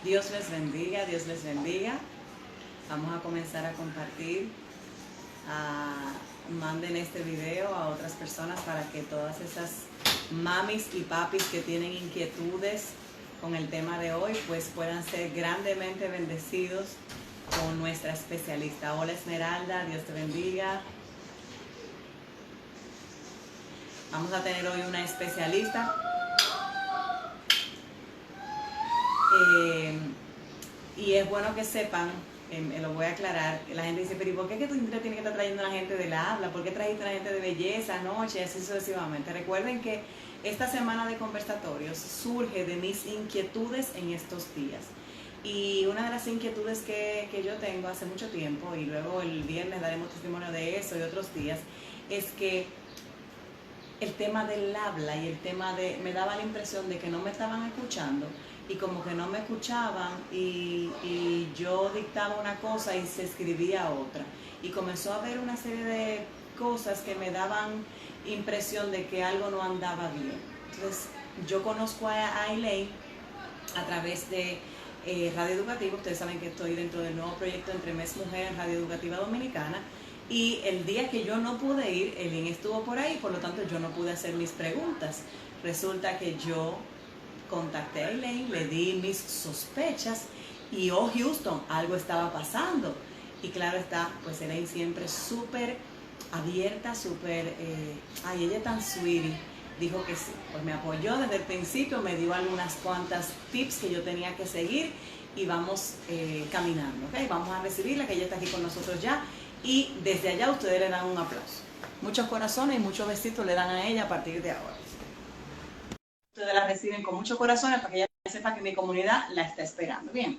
Dios les bendiga, Dios les bendiga. Vamos a comenzar a compartir. Manden este video a otras personas para que todas esas mamis y papis que tienen inquietudes con el tema de hoy, pues puedan ser grandemente bendecidos con nuestra especialista. Hola Esmeralda, Dios te bendiga. Vamos a tener hoy una especialista. Y es bueno que sepan, lo voy a aclarar, la gente dice, pero ¿y por qué que tú tienes que estar trayendo a la gente del habla? ¿Por qué trajiste a la gente de belleza anoche? Así sucesivamente. Recuerden que esta semana de conversatorios surge de mis inquietudes en estos días. Y una de las inquietudes que yo tengo hace mucho tiempo, y luego el viernes daremos testimonio de eso y otros días, es que el tema del habla y el tema de, me daba la impresión de que no me estaban escuchando y como que no me escuchaban y yo dictaba una cosa y se escribía otra. Y comenzó a haber una serie de cosas que me daban impresión de que algo no andaba bien. Entonces yo conozco a Aileen a través de Radio Educativa. Ustedes saben que estoy dentro del nuevo proyecto Entre Mes Mujer en Radio Educativa Dominicana. Y el día que yo no pude ir, Aileen estuvo por ahí, por lo tanto yo no pude hacer mis preguntas. Resulta que yo contacté a Aileen, le di mis sospechas y oh Houston, algo estaba pasando. Y claro está, pues Aileen siempre súper abierta, súper, ay, ella es tan sweetie, dijo que sí. Pues me apoyó desde el principio, me dio algunas cuantas tips que yo tenía que seguir y vamos caminando, ¿ok? Vamos a recibirla, que ella está aquí con nosotros ya. Y desde allá ustedes le dan un aplauso. Muchos corazones y muchos besitos le dan a ella a partir de ahora. Ustedes la reciben con muchos corazones para que ella sepa que mi comunidad la está esperando. Bien.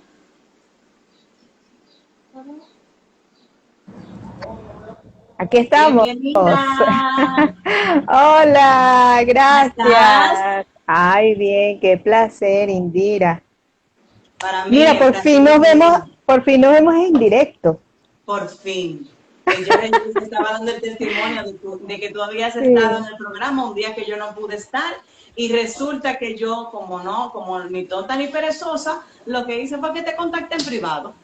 Aquí estamos. Bienvenida. Hola, ¿Cómo estás? gracias. Ay, bien, qué placer, Indira. Para mí Mira, el placer es mío. por fin nos vemos en directo. Por fin. Yo te estaba dando el testimonio de que tú habías estado Sí. en el programa un día que yo no pude estar y resulta que yo, como no, como ni tonta ni perezosa, lo que hice fue que te contacté en privado.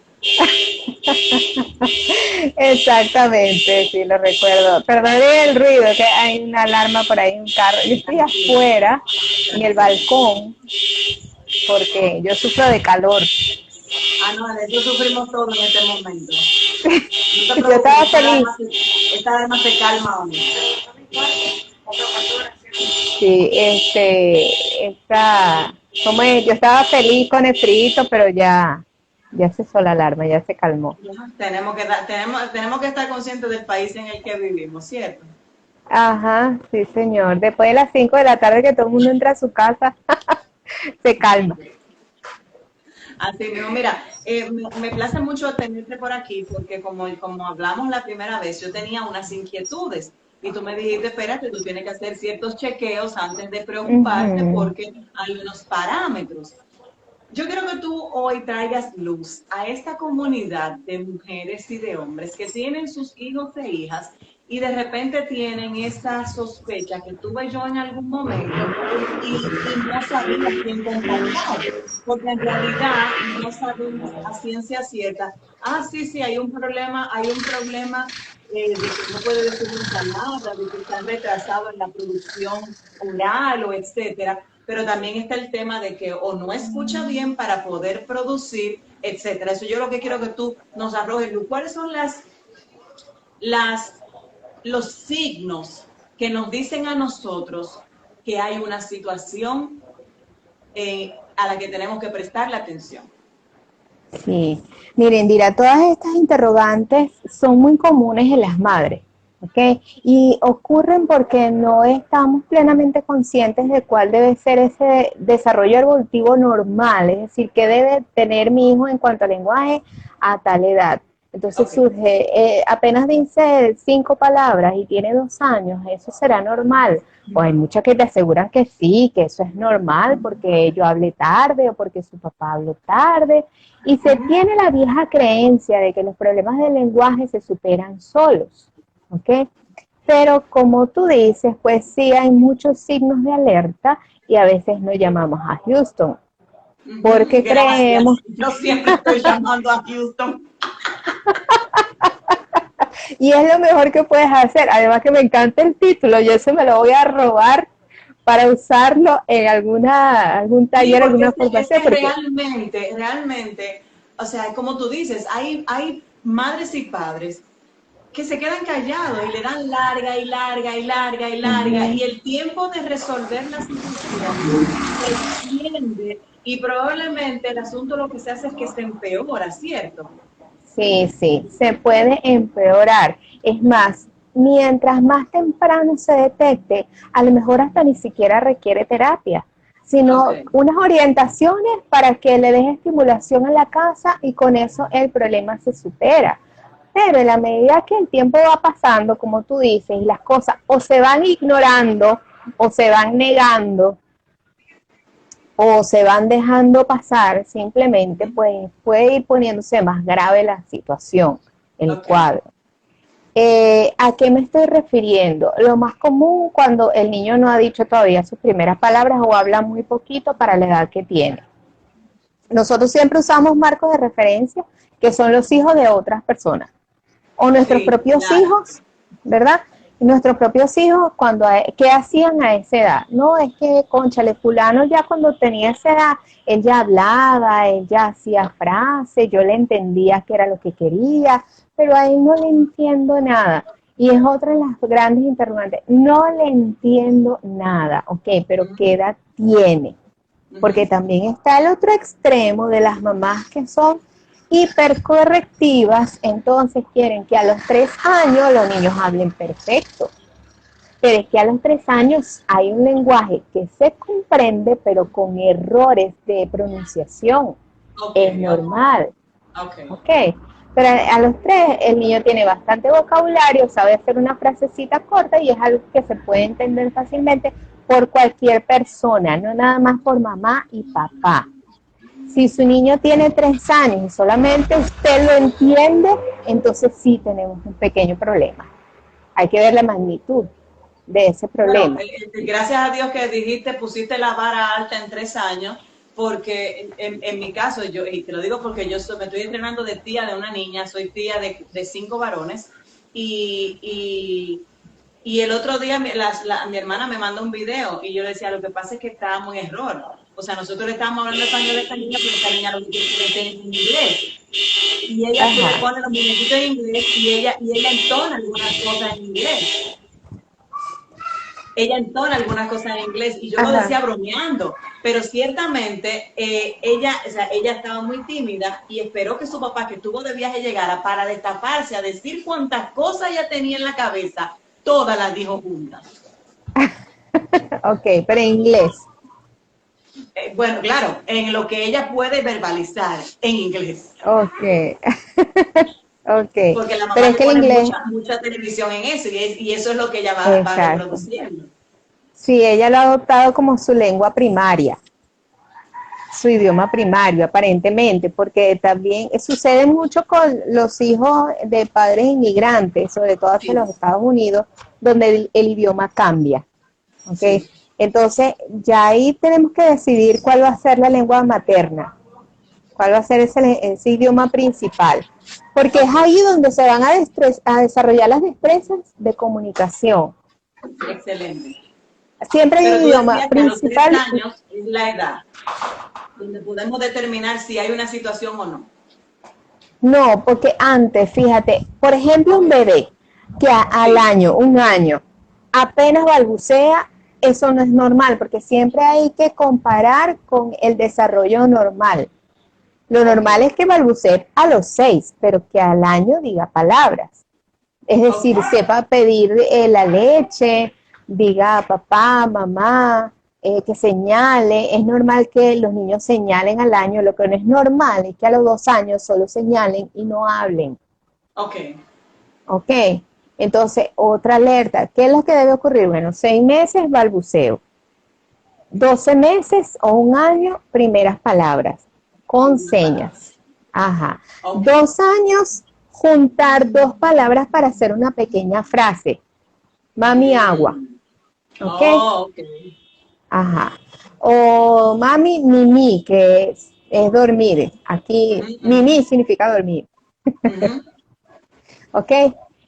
Exactamente, sí, lo recuerdo. Perdón el ruido, que hay una alarma por ahí, un carro. Yo estoy Tranquila, afuera, en el tranquila. balcón, porque yo sufro de calor. Ah, no, de eso sufrimos todo en este momento. No te Yo preocupes, estaba feliz. esta alma se calma hoy. Sí, ¿cómo es? Yo estaba feliz con el frío, pero ya cesó la alarma, ya se calmó. Tenemos que estar conscientes del país en el que vivimos, ¿cierto? Ajá, sí, señor. Después de las 5 de la tarde que todo el mundo entra a su casa, se calma. Así mismo, mira, me place mucho tenerte por aquí porque como hablamos la primera vez, yo tenía unas inquietudes y tú me dijiste, espérate, tú tienes que hacer ciertos chequeos antes de preocuparte Ujú. porque hay unos parámetros. Yo quiero que tú hoy traigas luz a esta comunidad de mujeres y de hombres que tienen sus hijos e hijas y de repente tienen esa sospecha que tuve yo en algún momento y no sabía a quién contactar, porque en realidad no sabemos a ciencia cierta, sí, sí, hay un problema de que no puede decir una palabra, de que está retrasado en la producción oral o etcétera, pero también está el tema de que o no escucha bien para poder producir, etcétera. Eso yo lo que quiero que tú nos arrojes, Luz. ¿Cuáles son las, los signos que nos dicen a nosotros que hay una situación a la que tenemos que prestarle atención? Sí, miren, Dira, todas estas interrogantes son muy comunes en las madres, ¿ok? Y ocurren porque no estamos plenamente conscientes de cuál debe ser ese desarrollo evolutivo normal, es decir, qué debe tener mi hijo en cuanto al lenguaje a tal edad. Entonces Ok. surge, apenas dice 5 palabras y tiene 2 años, ¿eso será normal? O hay muchas que te aseguran que sí, que eso es normal porque yo hablé tarde o porque su papá habló tarde. Y se tiene la vieja creencia de que los problemas del lenguaje se superan solos, ¿ok? Pero como tú dices, pues sí hay muchos signos de alerta y a veces no llamamos a Houston. porque Gracias. creemos, Yo siempre estoy llamando a Houston. y es lo mejor que puedes hacer. Además que me encanta el título, yo eso me lo voy a robar para usarlo en algún Sí, taller, porque alguna es formación, que porque realmente, o sea, como tú dices, hay madres y padres que se quedan callados y le dan larga y larga y larga y larga, uh-huh. y el tiempo de resolver la situación se extiende y probablemente el asunto lo que se hace es que se empeora, ¿cierto? Sí, sí, se puede empeorar. Es más, mientras más temprano se detecte, a lo mejor hasta ni siquiera requiere terapia, Ok, sino unas orientaciones para que le des estimulación en la casa y con eso el problema se supera. Pero en la medida que el tiempo va pasando, como tú dices, y las cosas o se van ignorando o se van negando, o se van dejando pasar, simplemente pues puede ir poniéndose más grave la situación, el ok, cuadro. ¿A qué me estoy refiriendo? Lo más común cuando el niño no ha dicho todavía sus primeras palabras o habla muy poquito para la edad que tiene. Nosotros siempre usamos marcos de referencia que son los hijos de otras personas o nuestros sí, propios claro. hijos, ¿verdad? Nuestros propios hijos, ¿qué hacían a esa edad? No, es que, cónchale, fulano ya cuando tenía esa edad, él ya hablaba, él ya hacía frases, yo le entendía qué era lo que quería, pero a él no le entiendo nada. Y es otra de las grandes interrogantes, no le entiendo nada, ok, pero ¿qué edad tiene? Porque también está el otro extremo de las mamás que son hipercorrectivas, entonces quieren que a los 3 años los niños hablen perfecto. Pero es que a los 3 años hay un lenguaje que se comprende, pero con errores de pronunciación. Ok, Es normal, ok. ¿ok? Pero a los 3 el niño tiene bastante vocabulario, sabe hacer una frasecita corta y es algo que se puede entender fácilmente por cualquier persona, no nada más por mamá y papá. Si su niño tiene 3 años y solamente usted lo entiende, entonces sí tenemos un pequeño problema. Hay que ver la magnitud de ese Bueno, problema. gracias a Dios que dijiste, pusiste la vara alta en 3 años, porque en mi caso, yo, y te lo digo porque me estoy entrenando de tía de una niña, soy tía de 5 varones, y, y, y el otro día mi hermana me mandó un video y yo le decía, lo que pasa es que estábamos en error. O sea, nosotros le estábamos hablando español a esta niña, pero esta niña lo que quiere es en inglés. Y ella se le Ajá, pone los muñequitos en inglés y ella entona algunas cosas en inglés. Ella entona algunas cosas en inglés y yo lo ajá. decía bromeando, pero ciertamente ella estaba muy tímida y esperó que su papá, que estuvo de viaje, llegara para destaparse a decir cuántas cosas ella tenía en la cabeza, todas las dijo juntas. Ok, pero en inglés. Bueno, claro, en lo que ella puede verbalizar en inglés, Ok, ok. porque la Pero mamá es le que el pone inglés, mucha televisión en eso y eso es lo que ella va exacto. reproduciendo. Sí, ella lo ha adoptado como su lengua primaria, su idioma primario, aparentemente, porque también sucede mucho con los hijos de padres inmigrantes, sobre todo hacia Sí, los Estados Unidos, donde el idioma cambia. ¿Ok? sí. Entonces, ya ahí tenemos que decidir cuál va a ser la lengua materna, cuál va a ser ese idioma principal, porque es Ok, ahí donde se van a desarrollar las destrezas de comunicación. excelente. Siempre hay Pero un tú idioma decías que a los tres principal. años es la edad donde podemos determinar si hay una situación o no. No, porque antes, fíjate, por ejemplo, un Ok, bebé que al sí, año, un año, apenas balbucea, eso no es normal, porque siempre hay que comparar con el desarrollo normal. Lo ok, normal es que balbucee a los 6, pero que al año diga palabras. Es ok, decir, sepa pedir la leche, diga papá, mamá, que señale. Es normal que los niños señalen al año. Lo que no es normal es que a los 2 años solo señalen y no hablen. ok, ¿Ok? Entonces, otra alerta. ¿Qué es lo que debe ocurrir? Bueno, 6 meses, balbuceo. 12 meses o un año, primeras palabras, con una palabra. señas. Ajá. Ok, 2 años, juntar dos palabras para hacer una pequeña frase. Mami, agua. mm. ¿Ok? Oh, ok, Ajá. O mami, mimi, que es dormir. Aquí, Ujú, ujú, mimi significa dormir. ujú. ¿Ok?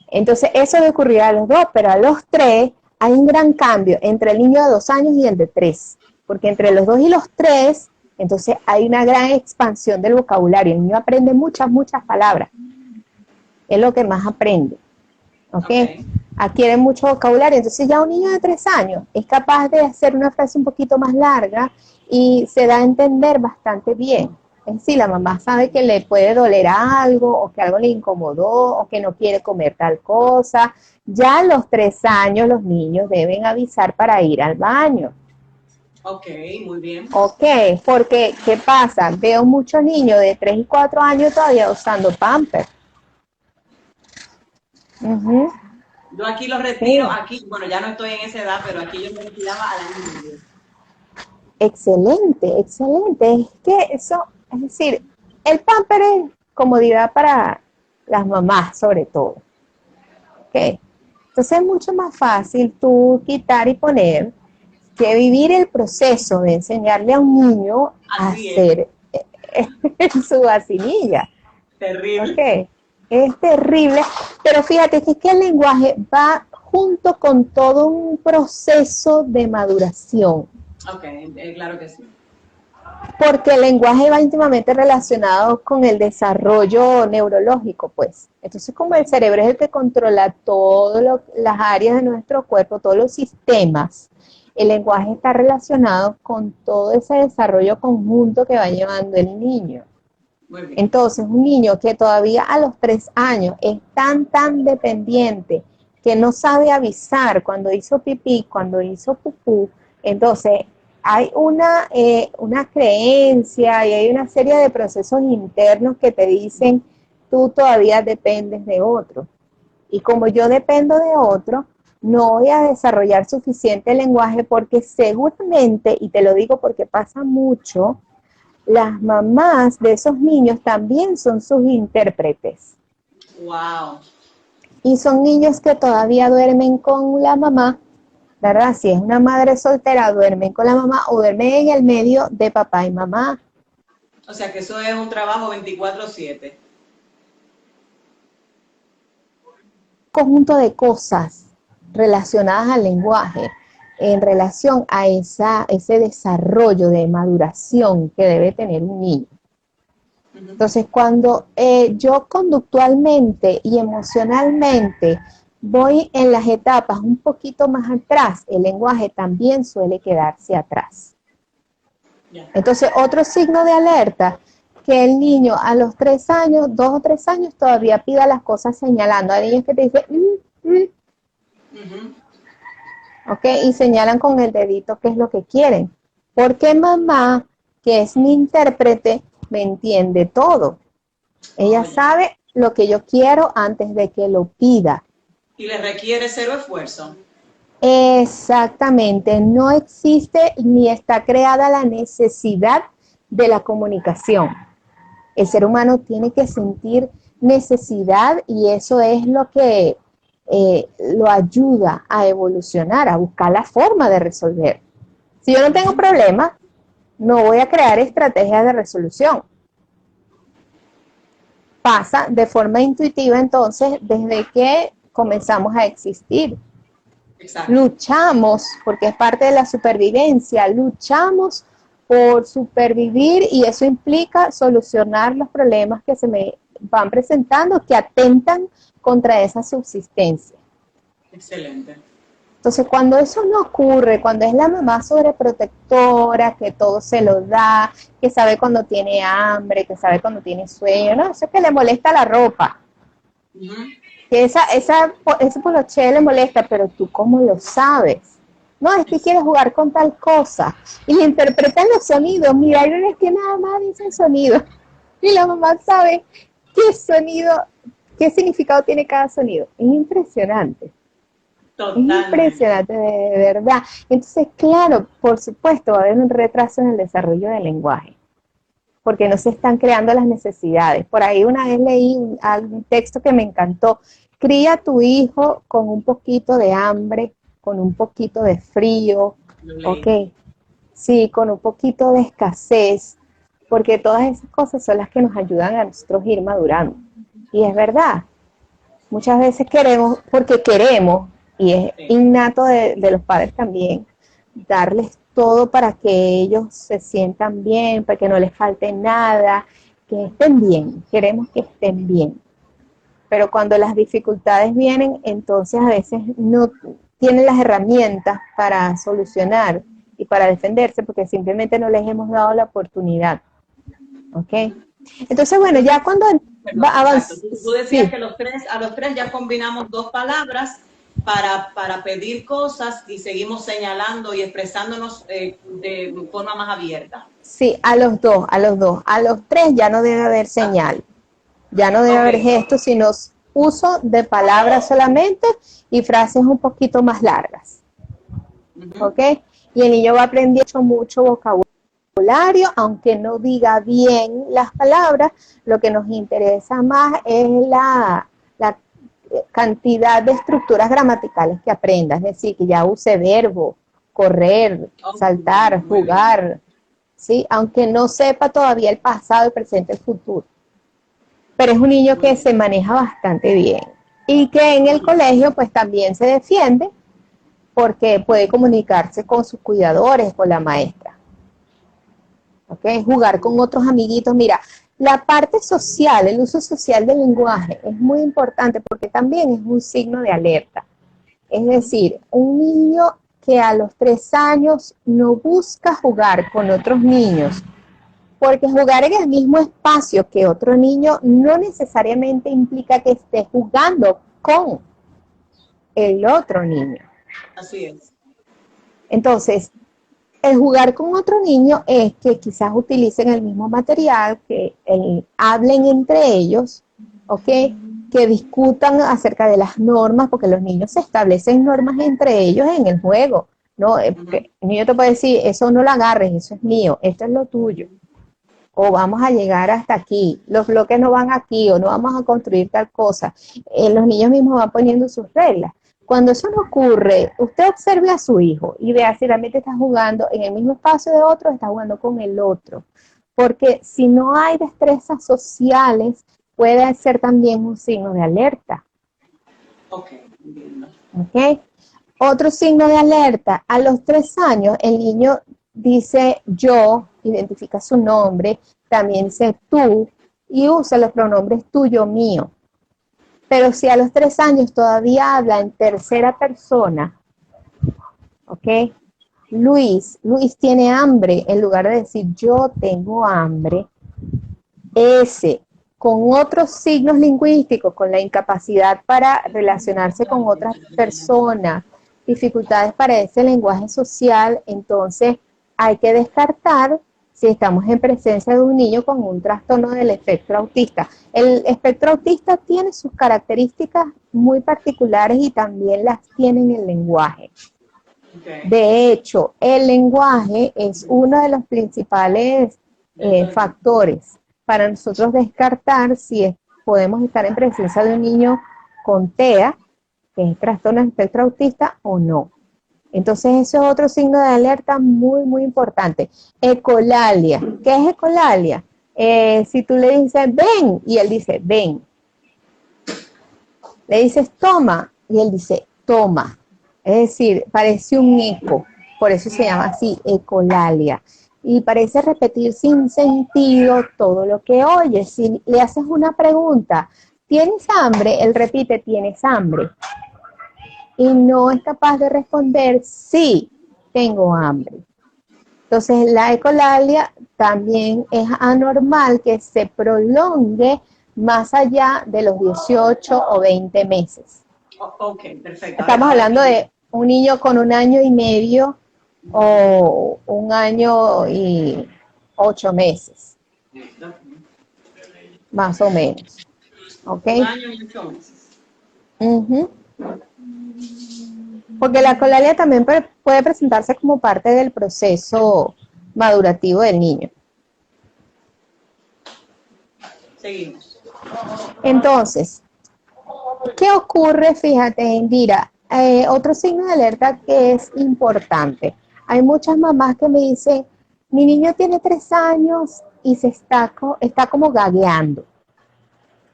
Entonces, eso le ocurrirá a los dos, pero a los tres hay un gran cambio entre el niño de 2 años y el de 3. Porque entre los 2 y los 3, entonces hay una gran expansión del vocabulario. El niño aprende muchas, muchas palabras. Es lo que más aprende. ¿Ok? Ok. Adquiere mucho vocabulario. Entonces ya un niño de 3 años es capaz de hacer una frase un poquito más larga y se da a entender bastante bien. Es decir, la mamá sabe que le puede doler algo o que algo le incomodó o que no quiere comer tal cosa. Ya a los 3 años los niños deben avisar para ir al baño. Ok, muy bien. Ok, porque ¿qué pasa? Veo muchos niños de 3 y 4 años todavía usando pamper. Uh-huh. Yo aquí lo retiro, Sí. aquí, bueno, ya no estoy en esa edad, pero aquí yo me retiraba al año y medio. Excelente, excelente. Es que eso, es decir, el pamper es comodidad para las mamás sobre todo. ¿Ok? Entonces es mucho más fácil tú quitar y poner que vivir el proceso de enseñarle a un niño a Así es, hacer su vacinilla. terrible. ¿Ok? Es terrible, pero fíjate que el lenguaje va junto con todo un proceso de maduración. Ok, claro que sí. Porque el lenguaje va íntimamente relacionado con el desarrollo neurológico, pues. Entonces, como el cerebro es el que controla todas las áreas de nuestro cuerpo, todos los sistemas, el lenguaje está relacionado con todo ese desarrollo conjunto que va llevando el niño. Muy bien. Entonces, un niño que todavía a los 3 años es tan dependiente que no sabe avisar cuando hizo pipí, cuando hizo pupú, entonces hay una creencia y hay una serie de procesos internos que te dicen, tú todavía dependes de otro. Y como yo dependo de otro, no voy a desarrollar suficiente lenguaje porque seguramente, y te lo digo porque pasa mucho, las mamás de esos niños también son sus intérpretes. Wow. Y son niños que todavía duermen con la mamá, ¿verdad? Si es una madre soltera, duermen con la mamá o duermen en el medio de papá y mamá. O sea que eso es un trabajo 24/7. Conjunto de cosas relacionadas al lenguaje en relación a ese desarrollo de maduración que debe tener un niño. Ujú. Entonces, cuando yo conductualmente y emocionalmente voy en las etapas un poquito más atrás, el lenguaje también suele quedarse atrás. Ya. Entonces, otro signo de alerta, que el niño a los 3 años, 2 o 3 años, todavía pida las cosas señalando. Hay niños que te dicen, Ujú. ¿ok? Y señalan con el dedito qué es lo que quieren. Porque mamá, que es mi intérprete, me entiende todo. Ella Oye. sabe lo que yo quiero antes de que lo pida. Y le requiere cero esfuerzo. Exactamente, no existe ni está creada la necesidad de la comunicación. El ser humano tiene que sentir necesidad y eso es lo que lo ayuda a evolucionar, a buscar la forma de resolver. Si yo no tengo Ujú. problema, no voy a crear estrategias de resolución. Pasa de forma intuitiva entonces desde que comenzamos a existir. Exacto. Luchamos, porque es parte de la supervivencia, luchamos por supervivir y eso implica solucionar los problemas que se me van presentando, que atentan contra esa subsistencia. Excelente. Entonces, cuando eso no ocurre, cuando es la mamá sobreprotectora, que todo se lo da, que sabe cuando tiene hambre, que sabe cuando tiene sueño, no, eso es que le molesta la ropa, Ujú. que ese poloché le molesta, pero tú cómo lo sabes. No, es que quiere jugar con tal cosa. Y le interpretan los sonidos. Mira, hay veces que nada más dicen sonido. Y la mamá sabe qué sonido, qué significado tiene cada sonido. Es impresionante. Es Totalmente. impresionante, de verdad. Entonces, claro, por supuesto, va a haber un retraso en el desarrollo del lenguaje porque no se están creando las necesidades. Por ahí una vez leí un texto que me encantó. Cría a tu hijo con un poquito de hambre, con un poquito de frío, Lo ok, leí. sí, con un poquito de escasez, porque todas esas cosas son las que nos ayudan a nosotros ir madurando. Y es verdad, muchas veces queremos, porque queremos, y es Sí. innato de los padres también, darles todo para que ellos se sientan bien, para que no les falte nada, que estén bien, queremos que estén bien. Pero cuando las dificultades vienen, entonces a veces no tienen las herramientas para solucionar y para defenderse porque simplemente no les hemos dado la oportunidad. ¿Ok? Entonces, bueno, ya cuando Perdón, va exacto. avanzando, Tú decías sí, que a los tres ya combinamos dos palabras para pedir cosas y seguimos señalando y expresándonos de forma más abierta. sí, a los dos, a los tres ya no debe haber señal, ya no debe Ok. haber gestos, sino uso de palabras solamente y frases un poquito más largas. Uh-huh. ¿Ok? Y el niño va aprendiendo mucho vocabulario, aunque no diga bien las palabras, lo que nos interesa más es la cantidad de estructuras gramaticales que aprenda, es decir, que ya use verbo, correr, Oh, saltar, muy bien. jugar, ¿sí? Aunque no sepa todavía el pasado, el presente, el futuro. Pero es un niño Muy que bien. se maneja bastante bien y que en el colegio pues también se defiende porque puede comunicarse con sus cuidadores, con la maestra. ¿Okay? Jugar con otros amiguitos. Mira, la parte social, el uso social del lenguaje es muy importante porque también es un signo de alerta. Es decir, un niño que a los 3 años no busca jugar con otros niños, porque jugar en el mismo espacio que otro niño no necesariamente implica que esté jugando con el otro niño. Así es. Entonces, el jugar con otro niño es que quizás utilicen el mismo material, que hablen entre ellos, ¿ok? Que discutan acerca de las normas, porque los niños se establecen normas entre ellos en el juego, ¿no? El niño te puede decir, eso no lo agarres, eso es mío, esto es lo tuyo, o vamos a llegar hasta aquí, los bloques no van aquí, o no vamos a construir tal cosa. Los niños mismos van poniendo sus reglas. Cuando eso no ocurre, usted observe a su hijo y vea si realmente está jugando en el mismo espacio de otro, está jugando con el otro. Porque si no hay destrezas sociales, puede ser también un signo de alerta. Ok, entiendo. ¿Ok? Otro signo de alerta, a los 3 años el niño dice yo, identifica su nombre, también dice tú y usa los pronombres tuyo, mío. Pero si a los 3 años todavía habla en tercera persona, ¿ok? Luis tiene hambre, en lugar de decir yo tengo hambre, ese, con otros signos lingüísticos, con la incapacidad para relacionarse con otras personas, dificultades para ese lenguaje social, entonces hay que descartar si estamos en presencia de un niño con un trastorno del espectro autista. El espectro autista tiene sus características muy particulares y también las tiene en el lenguaje. Okay. De hecho, el lenguaje es uno de los principales factores para nosotros descartar si podemos estar en presencia de un niño con TEA, que es trastorno del espectro autista, o no. Entonces, eso es otro signo de alerta muy, muy importante. Ecolalia. ¿Qué es ecolalia? Si tú le dices ven y él dice ven. Le dices toma y él dice toma. Es decir, parece un eco, por eso se llama así, ecolalia. Y parece repetir sin sentido todo lo que oye. Si le haces una pregunta, ¿tienes hambre? Él repite, ¿tienes hambre? Y no es capaz de responder, sí, tengo hambre. Entonces, la ecolalia también es anormal que se prolongue más allá de los 18 o 20 meses. Ok, perfecto. Estamos Ahora hablando entiendo. de un niño con 1 año y medio o 1 año y 8 meses, más o menos. ¿Ok? 1 año y 8 meses. Uh-huh. Porque la ecolalia también puede presentarse como parte del proceso madurativo del niño. Seguimos. Entonces, ¿qué ocurre? Fíjate, Indira, otro signo de alerta que es importante. Hay muchas mamás que me dicen, mi niño tiene 3 años y está como gagueando,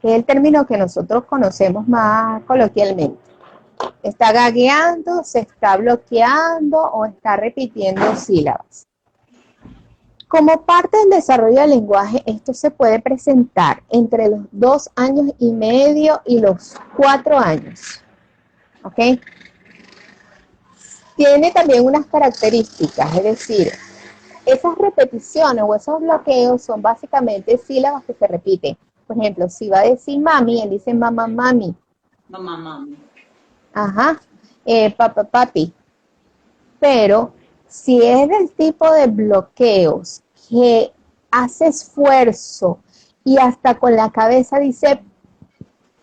que es el término que nosotros conocemos más coloquialmente. Está gagueando, se está bloqueando o está repitiendo sílabas. Como parte del desarrollo del lenguaje, esto se puede presentar entre los 2 años y medio y los 4 años. ¿Ok? Tiene también unas características, es decir, esas repeticiones o esos bloqueos son básicamente sílabas que se repiten. Por ejemplo, si va a decir mami, él dice mamá, mami. Mamá, mami. Ajá. Papá, papi. Pero si es del tipo de bloqueos que hace esfuerzo y hasta con la cabeza dice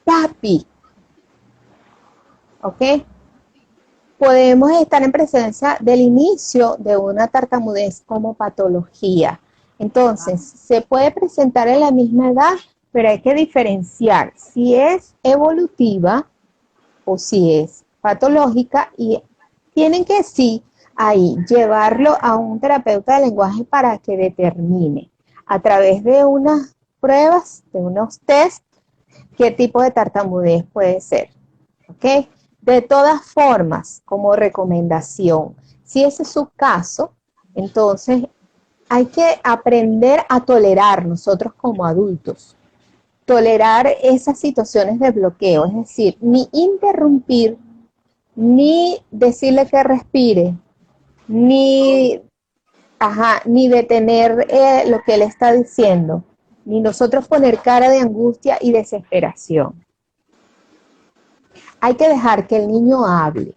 papi, ¿ok? Podemos estar en presencia del inicio de una tartamudez como patología. Entonces, se puede presentar en la misma edad, pero hay que diferenciar si es evolutiva o si es patológica y tienen que sí ahí llevarlo a un terapeuta de lenguaje para que determine a través de unas pruebas, de unos test, qué tipo de tartamudez puede ser. ¿Ok? De todas formas, como recomendación, si ese es su caso, entonces hay que aprender a tolerar nosotros como adultos, tolerar esas situaciones de bloqueo, es decir, ni interrumpir, ni decirle que respire, ni, ni detener lo que él está diciendo, ni nosotros poner cara de angustia y desesperación. Hay que dejar que el niño hable,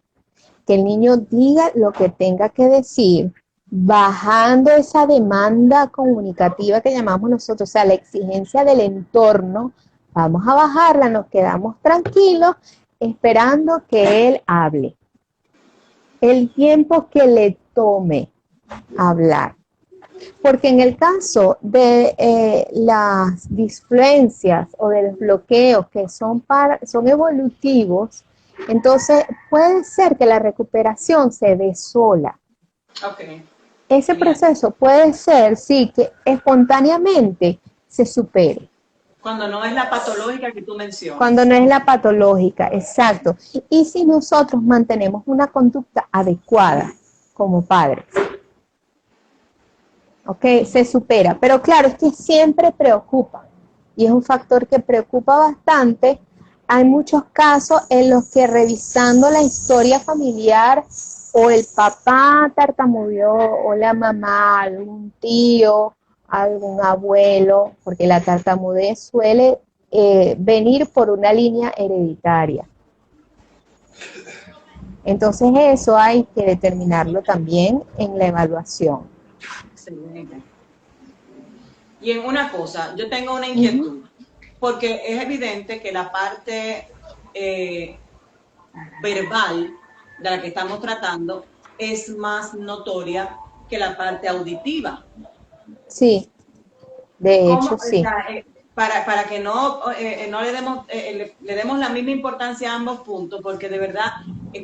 que el niño diga lo que tenga que decir, bajando esa demanda comunicativa que llamamos nosotros, o sea, la exigencia del entorno, vamos a bajarla, nos quedamos tranquilos, esperando que él hable. El tiempo que le tome hablar. Porque en el caso de las disfluencias o de los bloqueos que son evolutivos, entonces puede ser que la recuperación se dé sola. Okay. Ese proceso puede ser, sí, que espontáneamente se supere. Cuando no es la patológica que tú mencionas. Cuando no es la patológica, exacto. Y si nosotros mantenemos una conducta adecuada como padres. ¿Ok? Se supera. Pero claro, es que siempre preocupa. Y es un factor que preocupa bastante. Hay muchos casos en los que revisando la historia familiar o el papá tartamudeó o la mamá, algún tío, algún abuelo, porque la tartamudez suele venir por una línea hereditaria. Entonces eso hay que determinarlo también en la evaluación. Excelente. Y en una cosa, yo tengo una inquietud, porque es evidente que la parte verbal de la que estamos tratando es más notoria que la parte auditiva. Sí, de hecho sí. Para que no le demos la misma importancia a ambos puntos, porque de verdad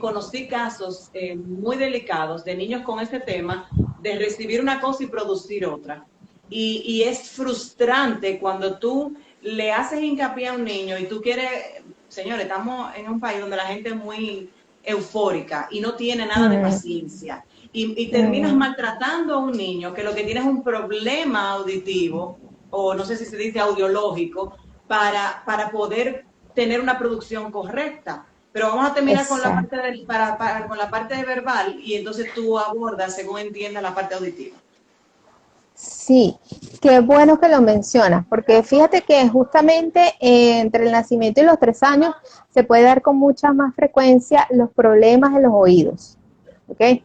conocí casos muy delicados de niños con este tema, de recibir una cosa y producir otra. Y es frustrante cuando tú le haces hincapié a un niño y tú quieres, señores, estamos en un país donde la gente es muy eufórica y no tiene nada de paciencia. Y terminas maltratando a un niño que lo que tiene es un problema auditivo, o no sé si se dice audiológico, para poder tener una producción correcta. Pero vamos a terminar con la parte con la parte de verbal y entonces tú abordas según entiendas la parte auditiva. Sí, qué bueno que lo mencionas, porque fíjate que justamente entre el nacimiento y los 3 años se puede dar con mucha más frecuencia los problemas de los oídos, ¿ok?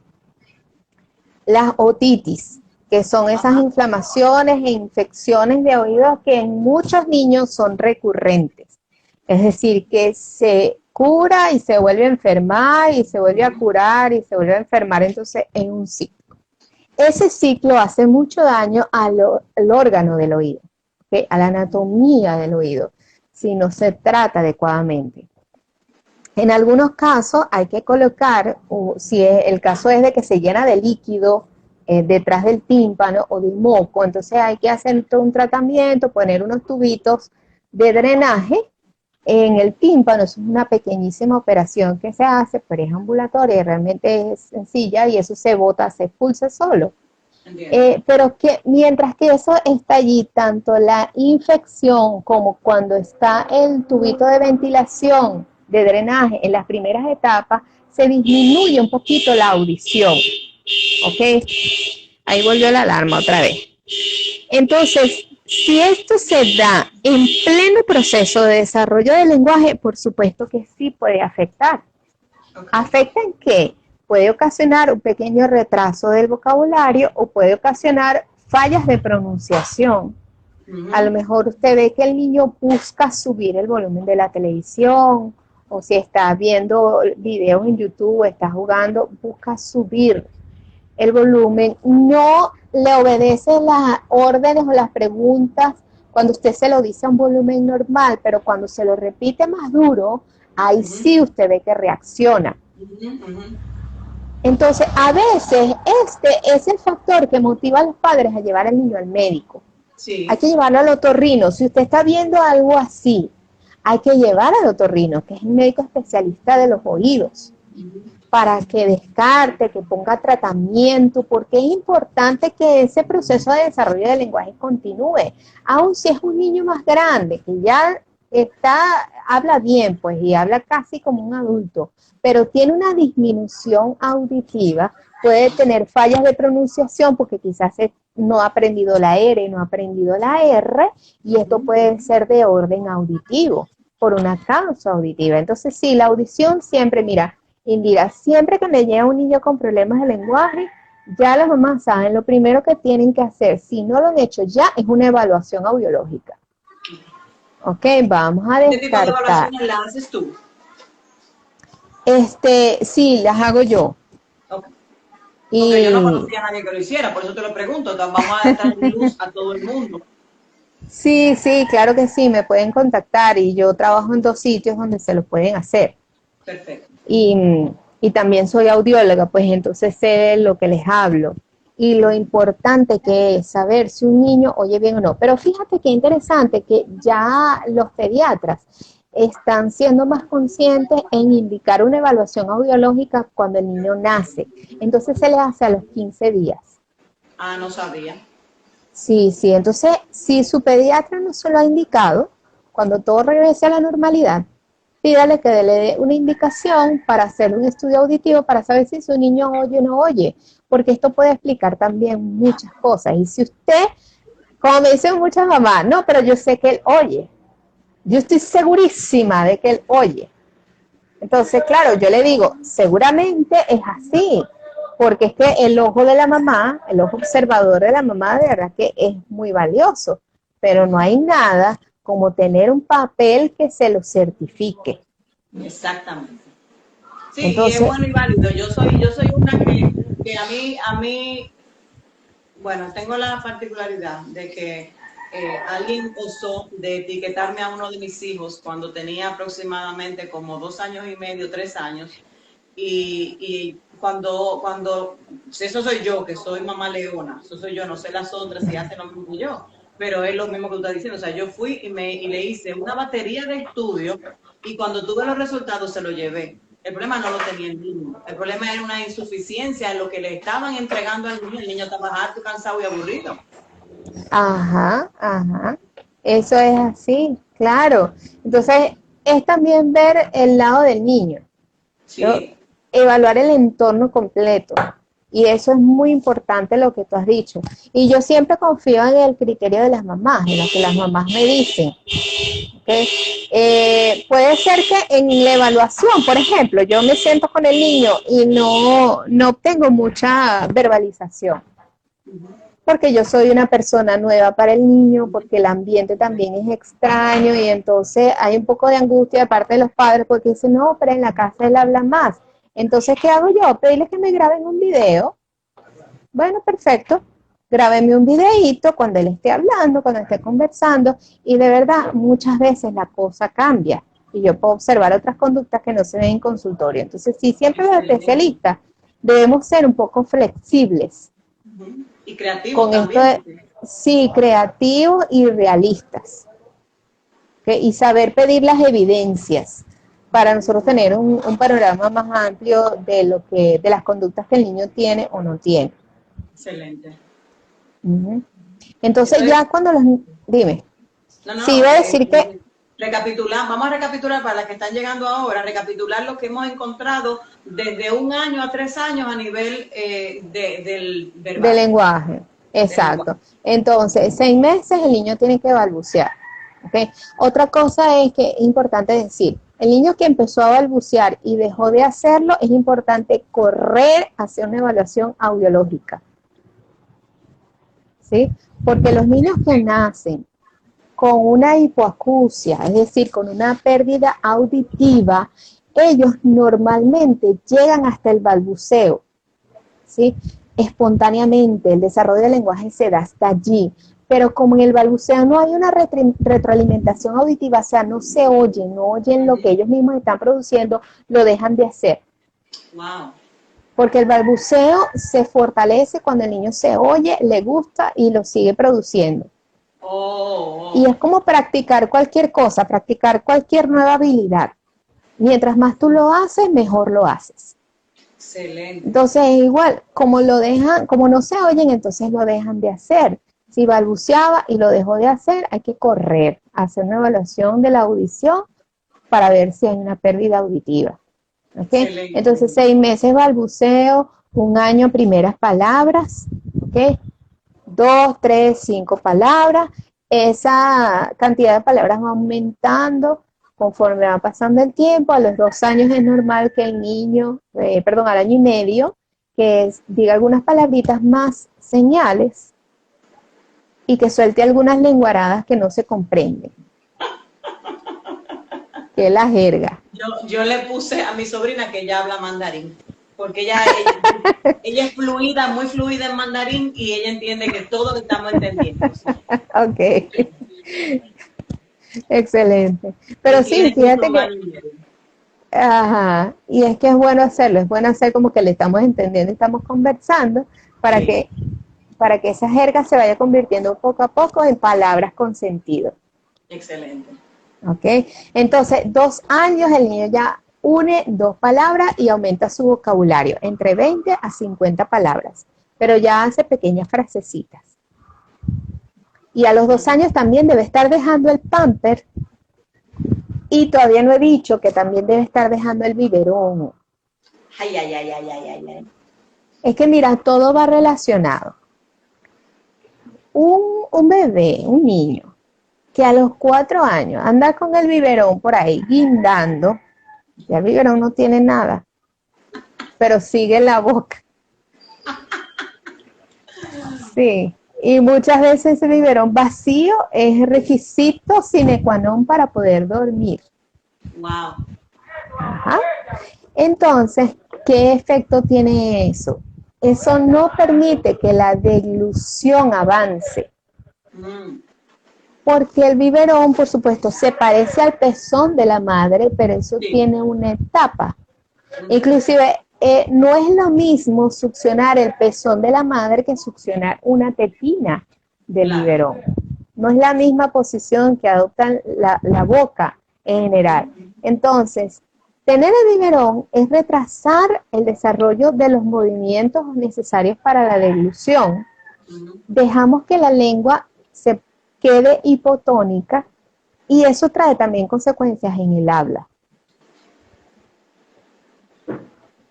Las otitis, que son esas inflamaciones e infecciones de oídos que en muchos niños son recurrentes. Es decir, que se cura y se vuelve a enfermar y se vuelve a curar y se vuelve a enfermar, entonces en un ciclo. Ese ciclo hace mucho daño al órgano del oído, ¿okay? A la anatomía del oído, si no se trata adecuadamente. En algunos casos hay que colocar, o si el caso es de que se llena de líquido detrás del tímpano o del moco, entonces hay que hacer todo un tratamiento, poner unos tubitos de drenaje en el tímpano. Es una pequeñísima operación que se hace, pero es ambulatoria y realmente es sencilla y eso se bota, se expulsa solo. Pero que mientras que eso está allí, tanto la infección como cuando está el tubito de ventilación, de drenaje en las primeras etapas, se disminuye un poquito la audición. ¿Ok? Ahí volvió la alarma otra vez. Entonces, si esto se da en pleno proceso de desarrollo del lenguaje, por supuesto que sí puede afectar. ¿Afecta en qué? Puede ocasionar un pequeño retraso del vocabulario o puede ocasionar fallas de pronunciación. A lo mejor usted ve que el niño busca subir el volumen de la televisión, o si está viendo videos en YouTube, está jugando, busca subir el volumen, no le obedece las órdenes o las preguntas cuando usted se lo dice a un volumen normal, pero cuando se lo repite más duro, ahí sí usted ve que reacciona. Entonces, a veces este es el factor que motiva a los padres a llevar al niño al médico. Sí. Hay que llevarlo al otorrino. Si usted está viendo algo así, hay que llevar al otorrino, que es el médico especialista de los oídos, para que descarte, que ponga tratamiento, porque es importante que ese proceso de desarrollo del lenguaje continúe, aun si es un niño más grande, que ya habla bien, pues, y habla casi como un adulto, pero tiene una disminución auditiva, puede tener fallas de pronunciación porque quizás no ha aprendido la R, no ha aprendido la R, y esto puede ser de orden auditivo, por una causa auditiva. Entonces, sí, la audición siempre, mira, Indira, siempre que le llega un niño con problemas de lenguaje, ya las mamás saben, lo primero que tienen que hacer, si no lo han hecho ya, es una evaluación audiológica. Ok, vamos a descartar. ¿Qué tipo de evaluaciones las haces tú? Sí, las hago yo. Okay. Porque yo no conocía a nadie que lo hiciera, por eso te lo pregunto, vamos a dar luz a todo el mundo. Sí, sí, claro que sí, me pueden contactar y yo trabajo en 2 sitios donde se lo pueden hacer. Perfecto. Y también soy audióloga, pues entonces sé de lo que les hablo. Y lo importante que es saber si un niño oye bien o no. Pero fíjate qué interesante que ya los pediatras están siendo más conscientes en indicar una evaluación audiológica cuando el niño nace. Entonces se le hace a los 15 días. Ah, no sabía. Sí, sí. Entonces, si su pediatra no se lo ha indicado, cuando todo regrese a la normalidad, pídale que le dé una indicación para hacer un estudio auditivo para saber si su niño oye o no oye, porque esto puede explicar también muchas cosas. Y si usted, como me dicen muchas mamás, no, pero yo sé que él oye, yo estoy segurísima de que él oye. Entonces, claro, yo le digo, seguramente es así, porque es que el ojo de la mamá, el ojo observador de la mamá, de verdad que es muy valioso, pero no hay nada como tener un papel que se lo certifique. Exactamente. Sí, entonces, y es bueno y válido. Yo soy una que a mí, bueno, tengo la particularidad de que alguien osó de etiquetarme a uno de mis hijos cuando tenía aproximadamente como 2 años y medio, 3 años, y cuando eso soy yo, que soy mamá leona, eso soy yo, no sé las otras si hacen lo mismo que yo, pero es lo mismo que tú estás diciendo. O sea, yo fui y le hice una batería de estudio y cuando tuve los resultados se lo llevé. El problema no lo tenía el niño, el problema era una insuficiencia en lo que le estaban entregando al niño. El niño estaba harto, cansado y aburrido. Ajá, ajá, eso es así, claro. Entonces, es también ver el lado del niño, ¿no? Sí. Evaluar el entorno completo. Y eso es muy importante lo que tú has dicho. Y yo siempre confío en el criterio de las mamás, en lo que las mamás me dicen. ¿Okay? Puede ser que en la evaluación, por ejemplo, yo me siento con el niño y no obtengo mucha verbalización. Porque yo soy una persona nueva para el niño, porque el ambiente también es extraño y entonces hay un poco de angustia de parte de los padres porque dicen, no, pero en la casa él habla más. Entonces, ¿qué hago yo? Pedirles que me graben un video. Bueno, perfecto. Grábenme un videíto cuando él esté hablando, cuando esté conversando, y de verdad, muchas veces la cosa cambia. y yo puedo observar otras conductas que no se ven en consultorio. Entonces, sí, siempre los especialistas debemos ser un poco flexibles. Y creativos Con también. esto sí, creativos y realistas. ¿Okay? Y saber pedir las evidencias para nosotros tener un panorama más amplio de las conductas que el niño tiene o no tiene. Excelente. Entonces ya cuando dime. No, sí, iba a decir que vamos a recapitular para las que están llegando ahora, recapitular lo que hemos encontrado desde 1 año a 3 años a nivel del verbal. De lenguaje, exacto. Entonces, 6 meses el niño tiene que balbucear. ¿Okay? Otra cosa es que es importante decir, el niño que empezó a balbucear y dejó de hacerlo, es importante correr hacia una evaluación audiológica. ¿Sí? Porque los niños que nacen con una hipoacusia, es decir, con una pérdida auditiva, ellos normalmente llegan hasta el balbuceo, ¿sí? Espontáneamente, el desarrollo del lenguaje se da hasta allí, pero como en el balbuceo no hay una retroalimentación auditiva, o sea, no oyen lo que ellos mismos están produciendo, lo dejan de hacer. Wow. Porque el balbuceo se fortalece cuando el niño se oye, le gusta y lo sigue produciendo. Y es como practicar cualquier cosa, practicar cualquier nueva habilidad. Mientras más tú lo haces, mejor lo haces. Excelente. Entonces, igual, como no se oyen, entonces lo dejan de hacer. Si balbuceaba y lo dejó de hacer, hay que correr, hacer una evaluación de la audición para ver si hay una pérdida auditiva. ¿Okay? Entonces, 6 meses balbuceo, 1 año primeras palabras, ¿okay? 2, 3, 5 palabras. Esa cantidad de palabras va aumentando conforme va pasando el tiempo. A los 2 años es normal que el niño, al año y medio, diga algunas palabritas más señales y que suelte algunas lenguaradas que no se comprenden. Que es la jerga. Yo le puse a mi sobrina que ella habla mandarín, porque ella es fluida, muy fluida en mandarín y ella entiende que todo lo estamos entendiendo. Ok. Excelente. Pero sí, fíjate que... Ajá, y es que es bueno hacerlo, es bueno hacer como que le estamos entendiendo y estamos conversando para que esa jerga se vaya convirtiendo poco a poco en palabras con sentido. Excelente. Ok, entonces 2 años el niño ya une 2 palabras y aumenta su vocabulario entre 20 a 50 palabras, pero ya hace pequeñas frasecitas. Y a los 2 años también debe estar dejando el pamper. Y todavía no he dicho que también debe estar dejando el biberón. Ay. Es que mira, todo va relacionado. Un bebé, un niño, que a los 4 años anda con el biberón por ahí guindando, ya el biberón no tiene nada, pero sigue en la boca. Sí, y muchas veces ese biberón vacío es requisito sine qua non para poder dormir. Wow. Ajá. Entonces, ¿qué efecto tiene eso? Eso no permite que la deglución avance. Porque el biberón, por supuesto, se parece al pezón de la madre, pero eso tiene una etapa. Inclusive, no es lo mismo succionar el pezón de la madre que succionar una tetina del biberón. No es la misma posición que adopta la boca en general. Entonces, tener el biberón es retrasar el desarrollo de los movimientos necesarios para la deglución. Dejamos que la lengua se quede hipotónica y eso trae también consecuencias en el habla.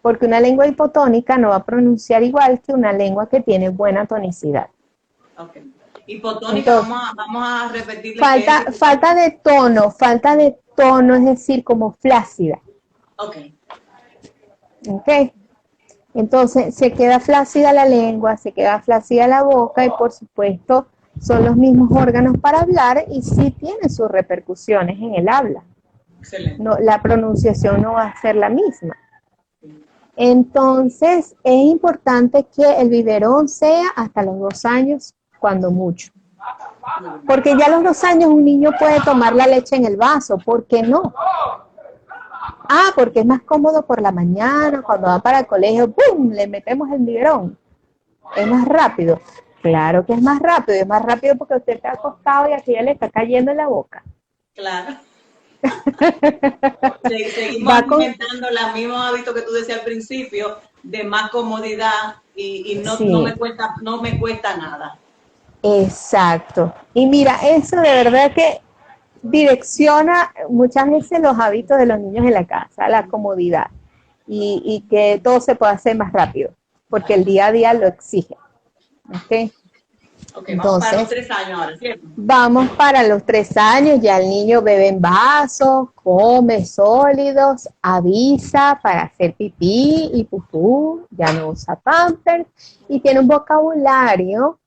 Porque una lengua hipotónica no va a pronunciar igual que una lengua que tiene buena tonicidad. Okay. Hipotónica, entonces, vamos a repetir. Falta de tono, es decir, como flácida. Ok. Entonces, se queda flácida la lengua, se queda flácida la boca y, por supuesto, son los mismos órganos para hablar y sí tienen sus repercusiones en el habla. Excelente. No, la pronunciación no va a ser la misma. Entonces, es importante que el biberón sea hasta los 2 años, cuando mucho. Porque ya a los 2 años un niño puede tomar la leche en el vaso, ¿por qué no? porque es más cómodo por la mañana, cuando van para el colegio, ¡pum!, le metemos el biberón. Es más rápido. Claro que es más rápido porque usted está acostado y así ya le está cayendo en la boca. Claro. Seguimos Va con, alimentando los mismos hábitos que tú decías al principio, de más comodidad y sí, no me cuesta nada. exacto. Y mira, eso de verdad que direcciona muchas veces los hábitos de los niños en la casa, la comodidad y que todo se pueda hacer más rápido, porque el día a día lo exige. ¿Ok? Ok, vamos para los Entonces, 3 años ahora, ¿cierto? vamos para los 3 años, ya el niño bebe en vasos, come sólidos, avisa para hacer pipí y pupú, ya no usa pampers y tiene un vocabulario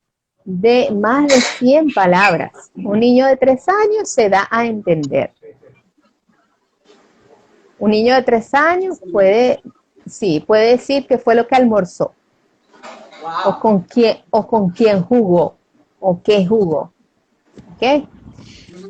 de más de 100 palabras. Un niño de 3 años se da a entender. Un niño de 3 años puede decir qué fue lo que almorzó, Wow. o con quién jugó, o qué jugó. ¿Ok?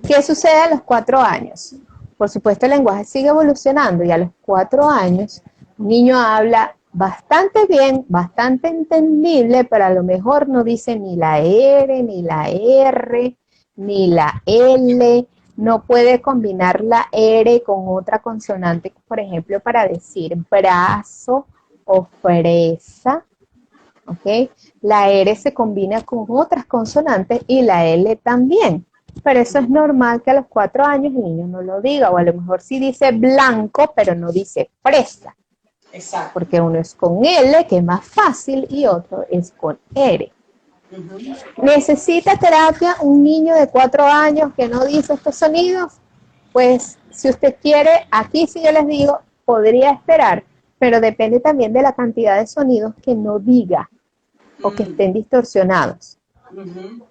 ¿Qué sucede a los 4 años? Por supuesto, el lenguaje sigue evolucionando y a los 4 años, un niño habla bastante bien, bastante entendible, pero a lo mejor no dice ni la R, ni la R, ni la L, no puede combinar la R con otra consonante, por ejemplo, para decir brazo o fresa, ¿ok? La R se combina con otras consonantes y la L también. Pero eso es normal que a los 4 años el niño no lo diga, o a lo mejor sí dice blanco, pero no dice fresa, Exacto. porque uno es con L, que es más fácil, y otro es con R. ¿Necesita terapia un niño de 4 años que no dice estos sonidos? Pues si usted quiere, aquí sí yo les digo, podría esperar, pero depende también de la cantidad de sonidos que no diga o que estén distorsionados,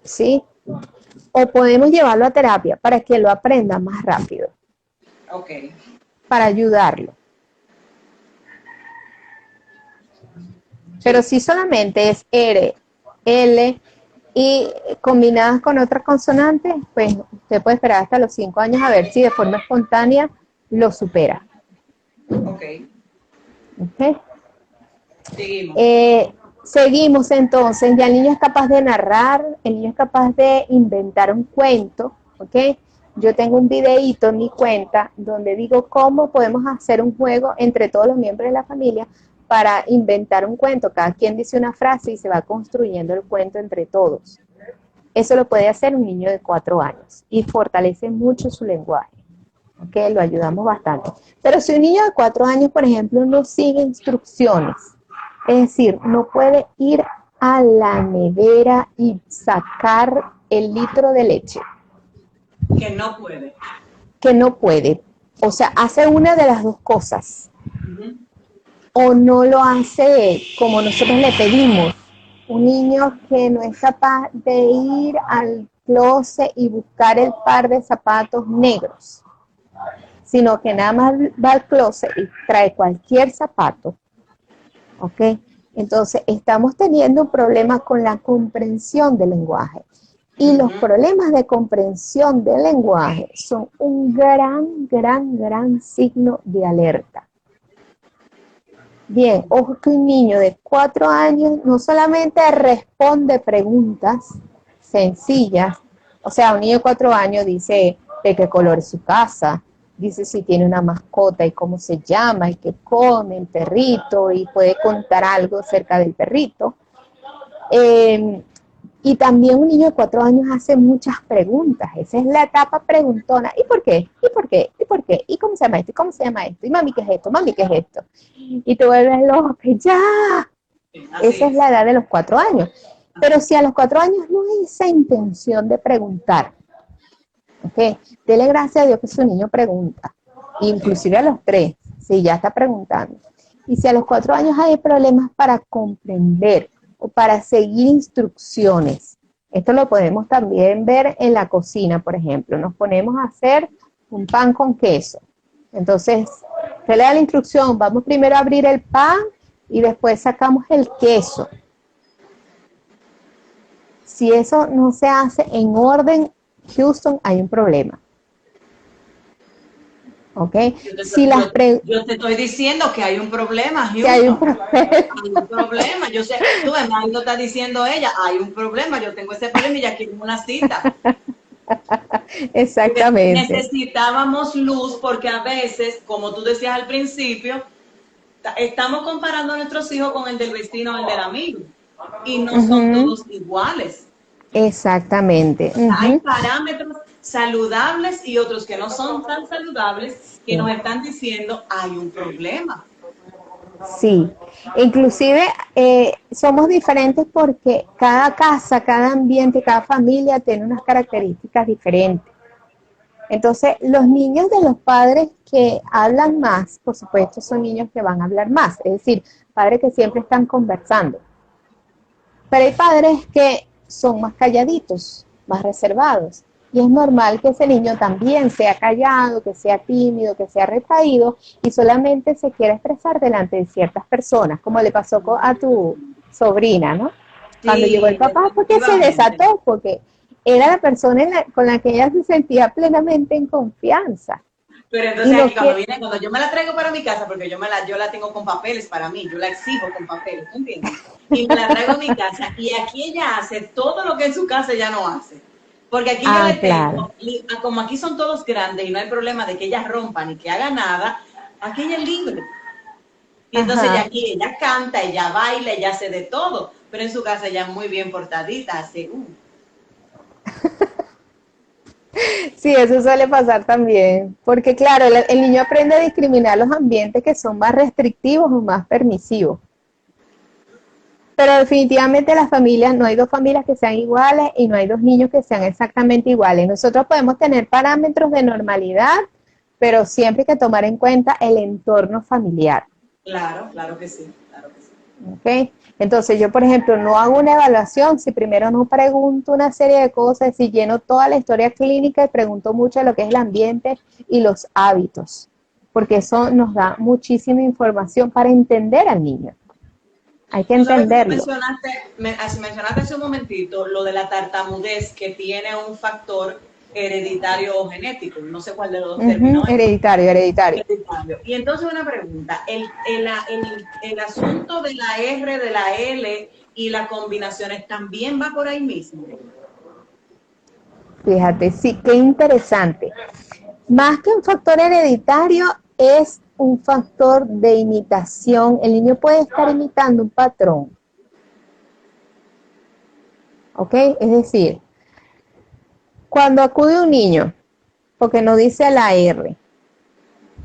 ¿sí? O podemos llevarlo a terapia para que lo aprenda más rápido, Ok. para ayudarlo. Pero Sí. si solamente es R, L y combinadas con otras consonantes, pues usted puede esperar hasta los 5 años a ver si de forma espontánea lo supera. Ok. ¿Okay? Seguimos. Seguimos entonces, ya el niño es capaz de narrar, el niño es capaz de inventar un cuento, ¿ok? Yo tengo un videíto en mi cuenta donde digo cómo podemos hacer un juego entre todos los miembros de la familia para inventar un cuento. Cada quien dice una frase y se va construyendo el cuento entre todos. Eso lo puede hacer un niño de 4 años y fortalece mucho su lenguaje. ¿Ok? Lo ayudamos bastante. Pero si un niño de 4 años, por ejemplo, no sigue instrucciones, es decir, no puede ir a la nevera y sacar el litro de leche, Que no puede. que no puede. O sea, hace una de las dos cosas. O no lo hace como nosotros le pedimos. Un niño que no es capaz de ir al closet y buscar el par de zapatos negros, sino que nada más va al closet y trae cualquier zapato, ¿ok? Entonces, estamos teniendo un problema con la comprensión del lenguaje. Y los problemas de comprensión del lenguaje son un gran signo de alerta. Bien, ojo que un niño de 4 años no solamente responde preguntas sencillas, o sea, un niño de 4 años dice de qué color es su casa, dice si tiene una mascota y cómo se llama y qué come el perrito y puede contar algo acerca del perrito. Y también un niño de 4 años hace muchas preguntas. Esa es la etapa preguntona. ¿Y por qué? ¿Y por qué? ¿Y por qué? ¿Y cómo se llama esto? ¿Y cómo se llama esto? ¿Y mami qué es esto? ¿Mami qué es esto? Y te vuelves loca. ¡Ya! Esa es la edad de los 4 años. Pero si a los 4 años no hay esa intención de preguntar, ¿ok? Dele gracias a Dios que su niño pregunta. Inclusive a los 3, si ya está preguntando. Y si a los 4 años hay problemas para comprender o para seguir instrucciones, esto lo podemos también ver en la cocina, por ejemplo. Nos ponemos a hacer un pan con queso. Entonces, usted le da la instrucción, vamos primero a abrir el pan y después sacamos el queso. Si eso no se hace en orden, Houston, hay un problema. ¿ok? Yo te, Si las yo, yo te estoy diciendo que hay un problema, si hay un Houston. problema, Hay un problema. Yo sé, tú me lo está diciendo ella, hay un problema, yo tengo ese problema y ya quiero una cita. Porque exactamente. necesitábamos luz porque a veces, como tú decías al principio, estamos comparando a nuestros hijos con el del vecino o el del amigo y no son Ujú, todos iguales. exactamente. Hay Ujú, parámetros saludables y otros que no son tan saludables que sí. nos están diciendo hay un problema. Sí, inclusive somos diferentes porque cada casa, cada ambiente, cada familia tiene unas características diferentes. Entonces, los niños de los padres que hablan más, por supuesto, son niños que van a hablar más, es decir, padres que siempre están conversando. Pero hay padres que son más calladitos, más reservados. Y es normal que ese niño también sea callado, que sea tímido, que sea retraído y solamente se quiera expresar delante de ciertas personas, como le pasó a tu sobrina, ¿no? Cuando llegó el Sí, papá, porque se definitivamente. desató, porque era la persona con la que ella se sentía plenamente en confianza. Pero Y entonces lo aquí cuando que, viene, cuando yo me la traigo para mi casa, porque yo la tengo con papeles para mí, yo la exijo con papeles, ¿tú entiendes? Y me la traigo a mi casa y aquí ella hace todo lo que en su casa ella no hace. Porque aquí yo le claro, tengo, y como aquí son todos grandes y no hay problema de que ella rompa ni que haga nada, aquí ella es libre. Y entonces ya ajá. aquí ella canta, ella baila, ella hace de todo, pero en su casa ella es muy bien portadita, hace, Sí, eso suele pasar también, porque claro, el niño aprende a discriminar los ambientes que son más restrictivos o más permisivos. Pero definitivamente las familias, no hay dos familias que sean iguales y no hay dos niños que sean exactamente iguales. Nosotros podemos tener parámetros de normalidad, pero siempre hay que tomar en cuenta el entorno familiar. claro, claro que sí, claro que sí. ¿Ok? Entonces yo, por ejemplo, no hago una evaluación si primero no pregunto una serie de cosas, si lleno toda la historia clínica y pregunto mucho de lo que es el ambiente y los hábitos, porque eso nos da muchísima información para entender al niño. Hay que Tú sabes que entenderlo. mencionaste hace un momentito lo de la tartamudez que tiene un factor hereditario o genético, no sé cuál de los dos Ujú, términos es. hereditario, hereditario. Hereditario. Y entonces una pregunta, el asunto de la R, de la L y las combinaciones también va por ahí mismo. Fíjate, sí, qué interesante. Más que un factor hereditario, es un factor de imitación. El niño puede estar imitando un patrón, ¿ok? Es decir, cuando acude un niño, porque no dice la R,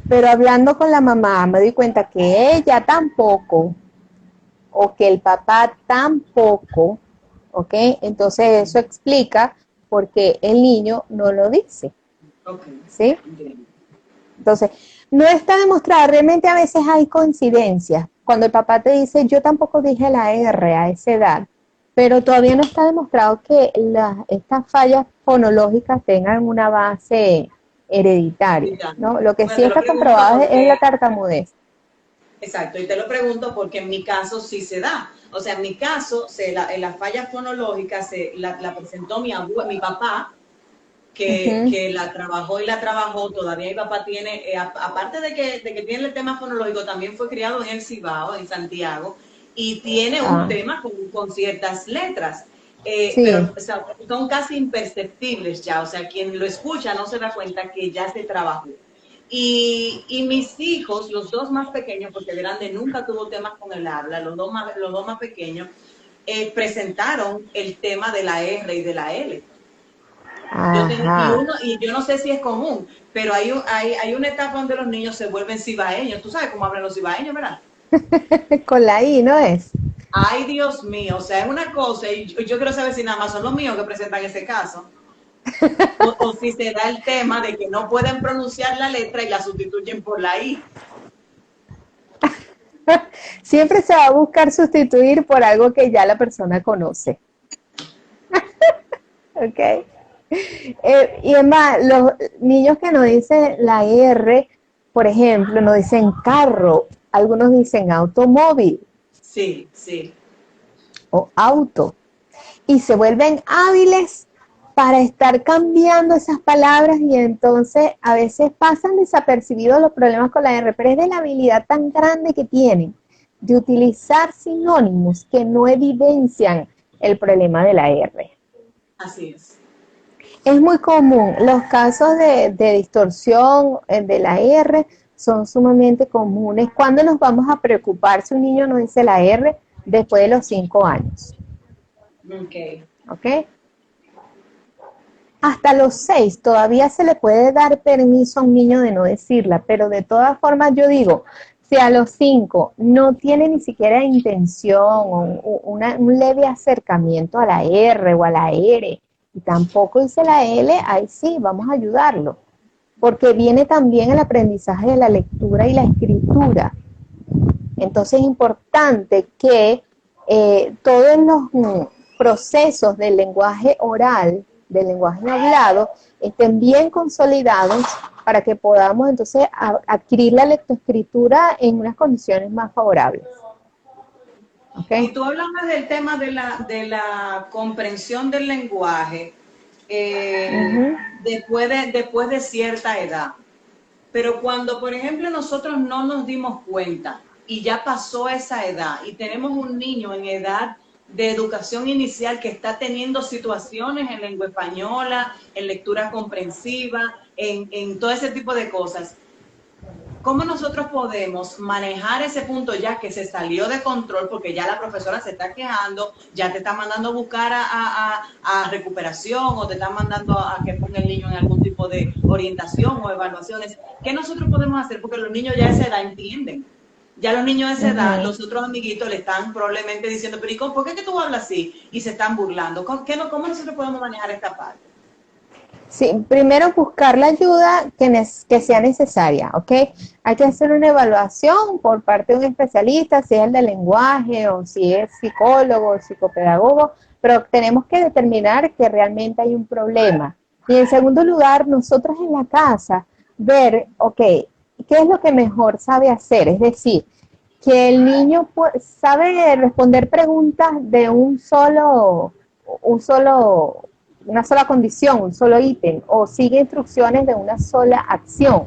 pero hablando con la mamá me doy cuenta que ella tampoco, o que el papá tampoco, ¿ok? Entonces eso explica por qué el niño no lo dice, Ok, ¿sí? entiendo. Entonces, no está demostrado, realmente a veces hay coincidencias. Cuando el papá te dice, yo tampoco dije la R a esa edad, pero todavía no está demostrado que estas fallas fonológicas tengan una base hereditaria, ¿no? Lo que Bueno, sí te lo está pregunto comprobado es la porque tartamudez. exacto, y te lo pregunto porque en mi caso sí se da. O sea, en mi caso, la falla fonológica la presentó mi papá, Ujú. que la trabajó y la trabajó. Todavía mi papá tiene, aparte de que tiene el tema fonológico, también fue criado en el Cibao, en Santiago, y tiene un Ah, tema con ciertas letras. Pero sí. o sea, son casi imperceptibles ya, o sea, quien lo escucha no se da cuenta que ya se trabajó. Y mis hijos, los dos más pequeños, porque el grande nunca tuvo temas con el habla, los dos más pequeños, presentaron el tema de la R y de la L. Ajá. Y yo no sé si es común, pero hay una etapa donde los niños se vuelven cibaeños. Tú sabes cómo hablan los cibaeños, ¿verdad? Con la I, ¿no es? Ay, Dios mío, o sea, es una cosa, y yo quiero saber si nada más son los míos que presentan ese caso, o si se da el tema de que no pueden pronunciar la letra y la sustituyen por la I. Siempre se va a buscar sustituir por algo que ya la persona conoce. ¿Ok? Y es más, los niños que no dicen la R, por ejemplo, no dicen carro, algunos dicen automóvil Sí, sí. o auto, y se vuelven hábiles para estar cambiando esas palabras y entonces a veces pasan desapercibidos los problemas con la R, pero es de la habilidad tan grande que tienen de utilizar sinónimos que no evidencian el problema de la R. Así es. Es muy común, los casos de distorsión de la R son sumamente comunes. ¿Cuándo nos vamos a preocupar si un niño no dice la R? Después de los 5 años. ¿Ok? Hasta los 6 todavía se le puede dar permiso a un niño de no decirla, pero de todas formas yo digo, si a los 5 no tiene ni siquiera intención o un leve acercamiento a la R o a la R, y tampoco dice la L, ahí sí, vamos a ayudarlo, porque viene también el aprendizaje de la lectura y la escritura. Entonces es importante que todos los procesos del lenguaje oral, del lenguaje hablado, estén bien consolidados para que podamos entonces adquirir la lectoescritura en unas condiciones más favorables. ¿Okay? Y tú hablabas del tema de la comprensión del lenguaje después de cierta edad. Pero cuando, por ejemplo, nosotros no nos dimos cuenta y ya pasó esa edad y tenemos un niño en edad de educación inicial que está teniendo situaciones en lengua española, en lectura comprensiva, en todo ese tipo de cosas, ¿cómo nosotros podemos manejar ese punto ya que se salió de control porque ya la profesora se está quejando, ya te está mandando a buscar a recuperación o te está mandando a que ponga el niño en algún tipo de orientación o evaluaciones? ¿Qué nosotros podemos hacer? Porque los niños ya a esa edad entienden. Ya los niños de esa edad, los otros amiguitos le están probablemente diciendo, pero ¿por qué que tú hablas así? Y se están burlando. ¿Cómo nosotros podemos manejar esta parte? Sí, primero buscar la ayuda que sea necesaria, ¿ok? Hay que hacer una evaluación por parte de un especialista, si es el de lenguaje o si es psicólogo o psicopedagogo, pero tenemos que determinar que realmente hay un problema. Y en segundo lugar, nosotros en la casa, ver, ok, ¿qué es lo que mejor sabe hacer? Es decir, que el niño sabe responder preguntas de una sola condición, un solo ítem, o sigue instrucciones de una sola acción.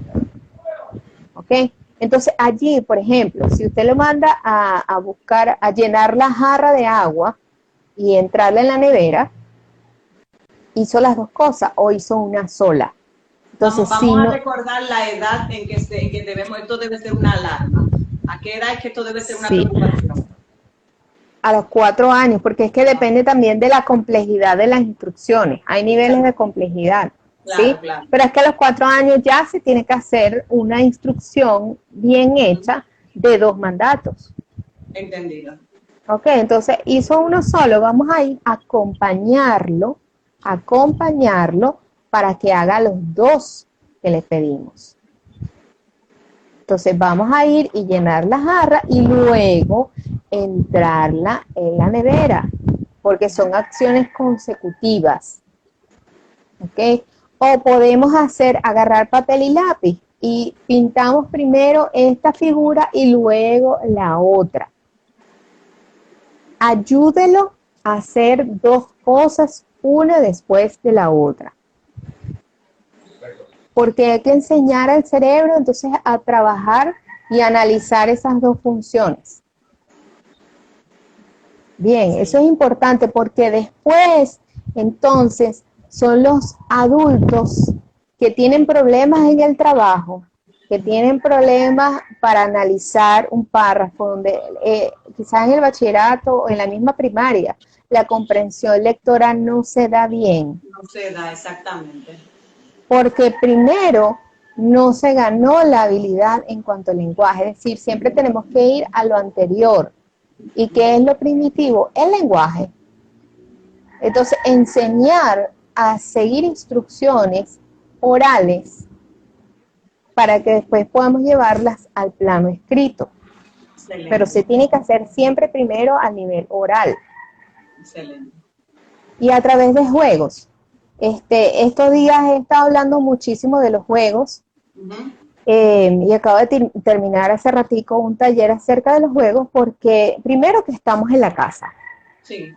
¿Ok? Entonces allí, por ejemplo, si usted lo manda a buscar, a llenar la jarra de agua y entrarla en la nevera, hizo las dos cosas o hizo una sola. Entonces, vamos a recordar la edad en que debemos, esto debe ser una alarma. ¿A qué edad es que esto debe ser una preocupación? A los 4 años, porque es que depende también de la complejidad de las instrucciones. Hay niveles de complejidad, ¿sí? Claro, claro. Pero es que a los 4 años ya se tiene que hacer una instrucción bien hecha de 2 mandatos. Entendido. Ok, entonces hizo uno solo, vamos a ir a acompañarlo para que haga los 2 que le pedimos. Entonces vamos a ir y llenar la jarra y luego entrarla en la nevera, porque son acciones consecutivas. ¿Ok? O podemos agarrar papel y lápiz y pintamos primero esta figura y luego la otra. Ayúdelo a hacer 2 cosas, una después de la otra. Porque hay que enseñar al cerebro entonces a trabajar y analizar esas 2 funciones. Bien, eso es importante porque después, entonces, son los adultos que tienen problemas en el trabajo, que tienen problemas para analizar un párrafo, donde quizás en el bachillerato o en la misma primaria, la comprensión lectora no se da bien. No se da, exactamente. Porque primero no se ganó la habilidad en cuanto al lenguaje, es decir, siempre tenemos que ir a lo anterior. ¿Y qué es lo primitivo? El lenguaje. Entonces, enseñar a seguir instrucciones orales para que después podamos llevarlas al plano escrito. Excelente. Pero se tiene que hacer siempre primero a nivel oral. Excelente. Y a través de juegos. Estos días he estado hablando muchísimo de los juegos. Y acabo de terminar hace ratico un taller acerca de los juegos porque primero que estamos en la casa. Sí.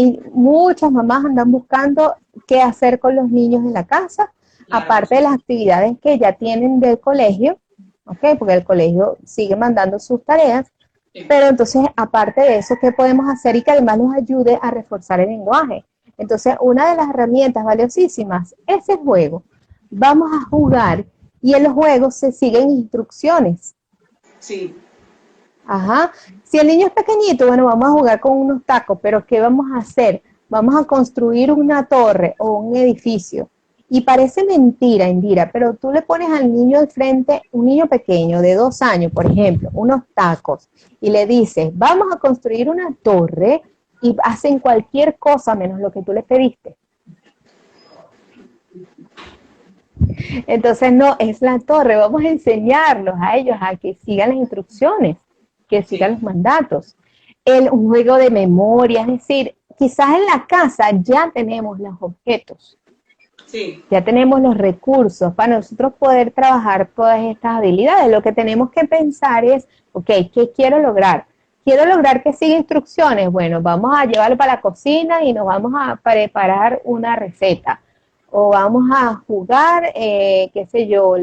y muchas mamás andan buscando qué hacer con los niños en la casa, Claro, aparte de las actividades que ya tienen del colegio, ¿ok? Porque el colegio sigue mandando sus tareas, sí, pero entonces, aparte de eso, ¿qué podemos hacer y que además nos ayude a reforzar el lenguaje? Entonces, una de las herramientas valiosísimas es el juego. Vamos a jugar y en los juegos se siguen instrucciones. sí, Ajá. Si el niño es pequeñito, bueno, vamos a jugar con unos tacos, pero ¿qué vamos a hacer? Vamos a construir una torre o un edificio. Y parece mentira, Indira, pero tú le pones al niño al frente, un niño pequeño de 2 años, por ejemplo, unos tacos, y le dices, vamos a construir una torre y hacen cualquier cosa menos lo que tú le pediste. Entonces, no, es la torre, vamos a enseñarlos a ellos a que sigan las instrucciones, que sigan sí, los mandatos. Un juego de memoria, es decir, quizás en la casa ya tenemos los objetos, sí, ya tenemos los recursos para nosotros poder trabajar todas estas habilidades. Lo que tenemos que pensar es, ok, ¿qué quiero lograr? Quiero lograr que siga instrucciones. Bueno, vamos a llevarlo para la cocina y nos vamos a preparar una receta. O vamos a jugar, qué sé yo,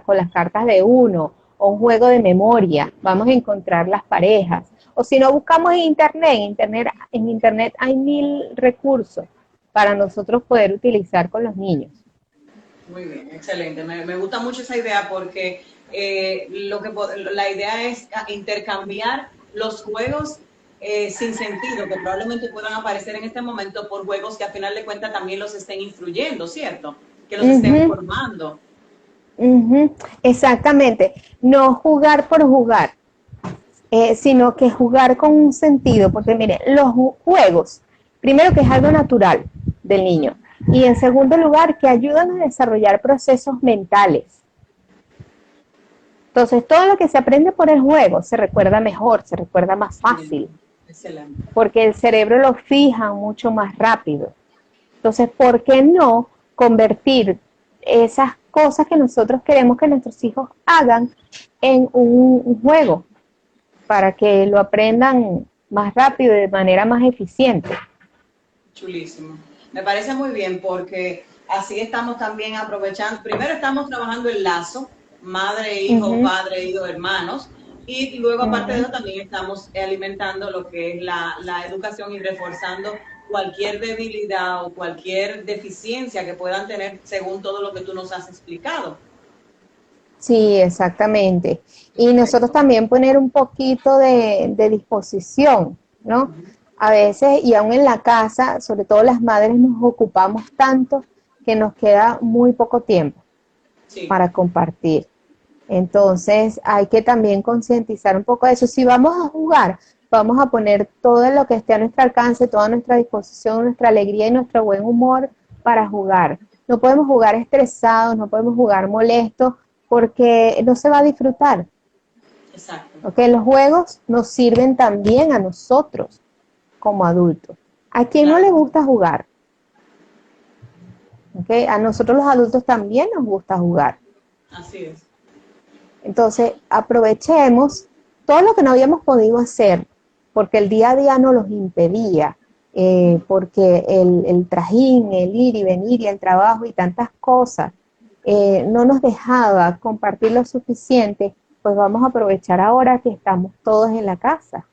con las cartas de uno, o un juego de memoria. Vamos a encontrar las parejas. O si no, buscamos en internet hay 1000 recursos para nosotros poder utilizar con los niños. muy bien, excelente. Me gusta mucho esa idea porque la idea es intercambiar los juegos sin sentido que probablemente puedan aparecer en este momento por juegos que a final de cuentas también los estén influyendo, ¿cierto? Que los estén formando. Exactamente. No jugar por jugar, sino que jugar con un sentido, porque mire, los juegos, primero que es algo natural del niño, y en segundo lugar que ayudan a desarrollar procesos mentales. Entonces, todo lo que se aprende por el juego se recuerda mejor, se recuerda más fácil, Excelente. porque el cerebro lo fija mucho más rápido. Entonces, ¿por qué no convertir esas cosas que nosotros queremos que nuestros hijos hagan en un juego para que lo aprendan más rápido y de manera más eficiente? Chulísimo. Me parece muy bien porque así estamos también aprovechando. Primero estamos trabajando el lazo, madre, hijo, padre, hijo, hermanos. Y luego, aparte de eso, también estamos alimentando lo que es la educación y reforzando cualquier debilidad o cualquier deficiencia que puedan tener según todo lo que tú nos has explicado. Sí, exactamente. Y nosotros Perfecto. también poner un poquito de disposición, ¿no? A veces, y aún en la casa, sobre todo las madres, nos ocupamos tanto que nos queda muy poco tiempo Sí, para compartir. Entonces, hay que también concientizar un poco de eso. Si vamos a jugar, vamos a poner todo lo que esté a nuestro alcance, toda nuestra disposición, nuestra alegría y nuestro buen humor para jugar. No podemos jugar estresados, no podemos jugar molestos, porque no se va a disfrutar. exacto. ¿Okay? Los juegos nos sirven también a nosotros como adultos. ¿A quién no Claro, le gusta jugar? ¿Okay? A nosotros los adultos también nos gusta jugar. así es. Entonces, aprovechemos todo lo que no habíamos podido hacer, porque el día a día nos los impedía, porque el trajín, el ir y venir y el trabajo y tantas cosas no nos dejaba compartir lo suficiente, pues vamos a aprovechar ahora que estamos todos en la casa,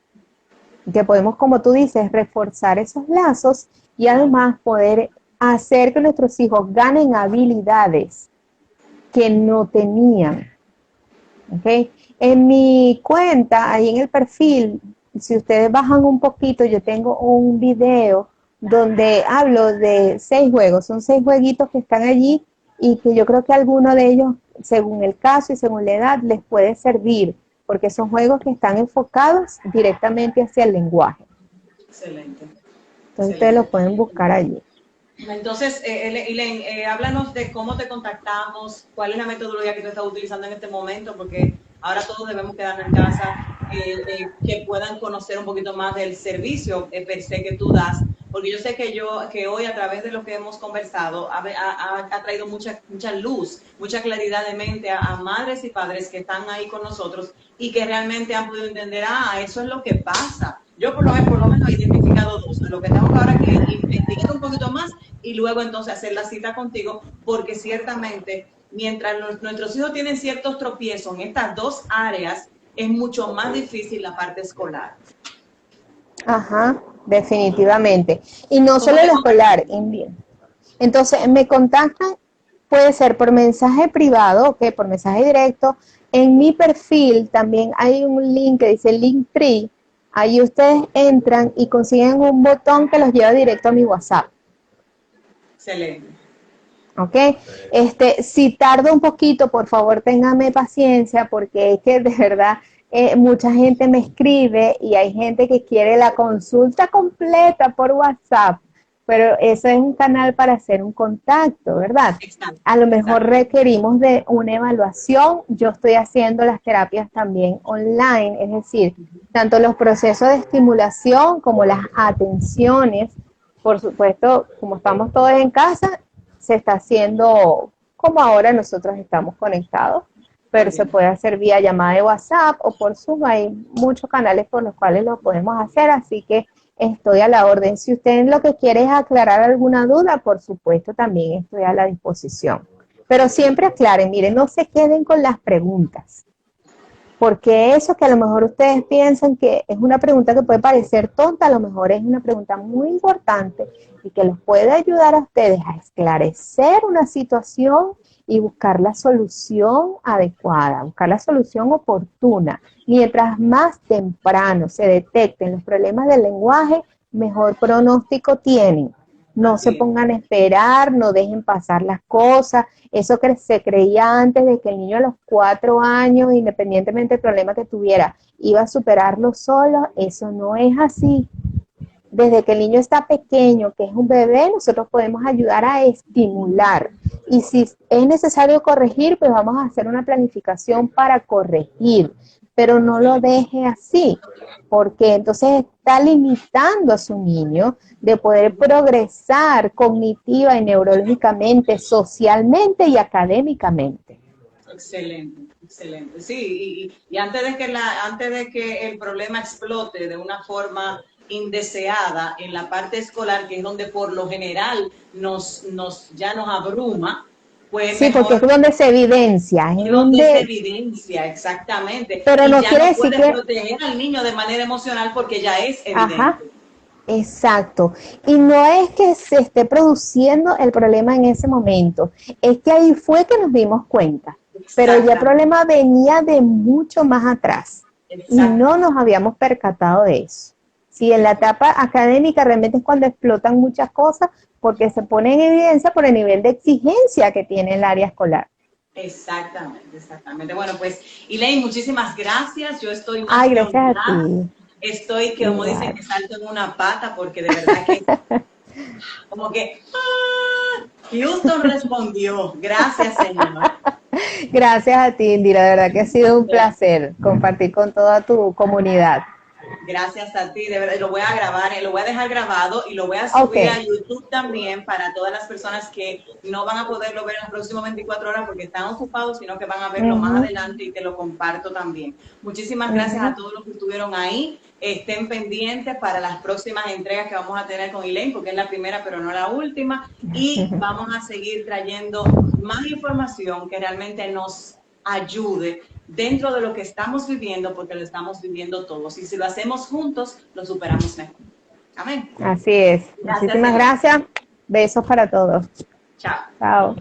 que podemos, como tú dices, reforzar esos lazos y además poder hacer que nuestros hijos ganen habilidades que no tenían. ¿Okay? En mi cuenta, ahí en el perfil, si ustedes bajan un poquito, yo tengo un video donde hablo de 6 juegos. Son 6 jueguitos que están allí y que yo creo que alguno de ellos, según el caso y según la edad, les puede servir, porque son juegos que están enfocados directamente hacia el lenguaje. Excelente. Entonces ustedes Excelente. lo pueden buscar allí. Entonces, Elaine, háblanos de cómo te contactamos, cuál es la metodología que tú estás utilizando en este momento, porque ahora todos debemos quedarnos en casa, que puedan conocer un poquito más del servicio per se que tú das, porque yo sé que hoy a través de lo que hemos conversado ha traído mucha luz, mucha claridad de mente a madres y padres que están ahí con nosotros y que realmente han podido entender, eso es lo que pasa. Yo por lo menos he identificado grado 2. Lo que tengo que ahora que investigar un poquito más y luego entonces hacer la cita contigo, porque ciertamente mientras nuestros hijos tienen ciertos tropiezos en estas dos áreas, es mucho más difícil la parte escolar. Ajá, definitivamente. Y no solo lo escolar, India. Entonces, me contactan, puede ser por mensaje privado, ok, por mensaje directo. En mi perfil también hay un link que dice Linktree. Ahí ustedes entran y consiguen un botón que los lleva directo a mi WhatsApp. Excelente. ¿Ok? Si tardo un poquito, por favor, téngame paciencia, porque es que de verdad mucha gente me escribe y hay gente que quiere la consulta completa por WhatsApp, pero eso es un canal para hacer un contacto, ¿verdad? Exacto, A lo mejor exacto. requerimos de una evaluación. Yo estoy haciendo las terapias también online, es decir, tanto los procesos de estimulación como las atenciones. Por supuesto, como estamos todos en casa, se está haciendo como ahora nosotros estamos conectados, pero se puede hacer vía llamada de WhatsApp o por Zoom. Hay muchos canales por los cuales lo podemos hacer, así que estoy a la orden. Si usted lo que quiere es aclarar alguna duda, por supuesto, también estoy a la disposición. Pero siempre aclaren, miren, no se queden con las preguntas, porque eso que a lo mejor ustedes piensan que es una pregunta que puede parecer tonta, a lo mejor es una pregunta muy importante y que los puede ayudar a ustedes a esclarecer una situación y buscar la solución adecuada, buscar la solución oportuna. Mientras más temprano se detecten los problemas del lenguaje, mejor pronóstico tienen. No se pongan a esperar, no dejen pasar las cosas. Eso que se creía antes de que el niño a los 4 años, independientemente del problema que tuviera, iba a superarlo solo, eso no es así. Desde que el niño está pequeño, que es un bebé, nosotros podemos ayudar a estimular. Y si es necesario corregir, pues vamos a hacer una planificación para corregir. Pero no lo deje así, porque entonces está limitando a su niño de poder progresar cognitiva y neurológicamente, socialmente y académicamente. Excelente, excelente. Sí, y antes de que el problema explote de una forma indeseada en la parte escolar, que es donde por lo general ya nos abruma, pues Sí, porque es mejor donde se evidencia, es donde se donde, evidencia exactamente, pero y no ya quiere no decir puedes que, proteger al niño de manera emocional porque ya es ajá, evidente. exacto. Y no es que se esté produciendo el problema en ese momento, es que ahí fue que nos dimos cuenta, pero ya el Exactamente, problema venía de mucho más atrás y no exactamente. nos habíamos percatado de eso. Sí, en la etapa académica realmente es cuando explotan muchas cosas porque se pone en evidencia por el nivel de exigencia que tiene el área escolar. Exactamente, exactamente. Bueno, pues, Elaine, muchísimas gracias. Yo estoy más Ay, que gracias a honrada. ti. Estoy, que como dicen, Igual. que salto en una pata, porque de verdad que, como que, Houston respondió. Gracias, Señor. Gracias a ti, Indira. De verdad que ha sido un placer compartir con toda tu comunidad. Gracias a ti, de verdad, lo voy a grabar, lo voy a dejar grabado y lo voy a Ok. subir a YouTube también para todas las personas que no van a poderlo ver en las próximas 24 horas porque están ocupados, sino que van a verlo más Ujú, adelante y te lo comparto también. Muchísimas gracias a ujú. todos los que estuvieron ahí. Estén pendientes para las próximas entregas que vamos a tener con Elaine, porque es la primera pero no la última, y vamos a seguir trayendo más información que realmente nos ayude dentro de lo que estamos viviendo, porque lo estamos viviendo todos. Y si lo hacemos juntos, lo superamos mejor. Amén. Así es. Gracias, Muchísimas Elaine. gracias. Besos para todos. Chao. Chao.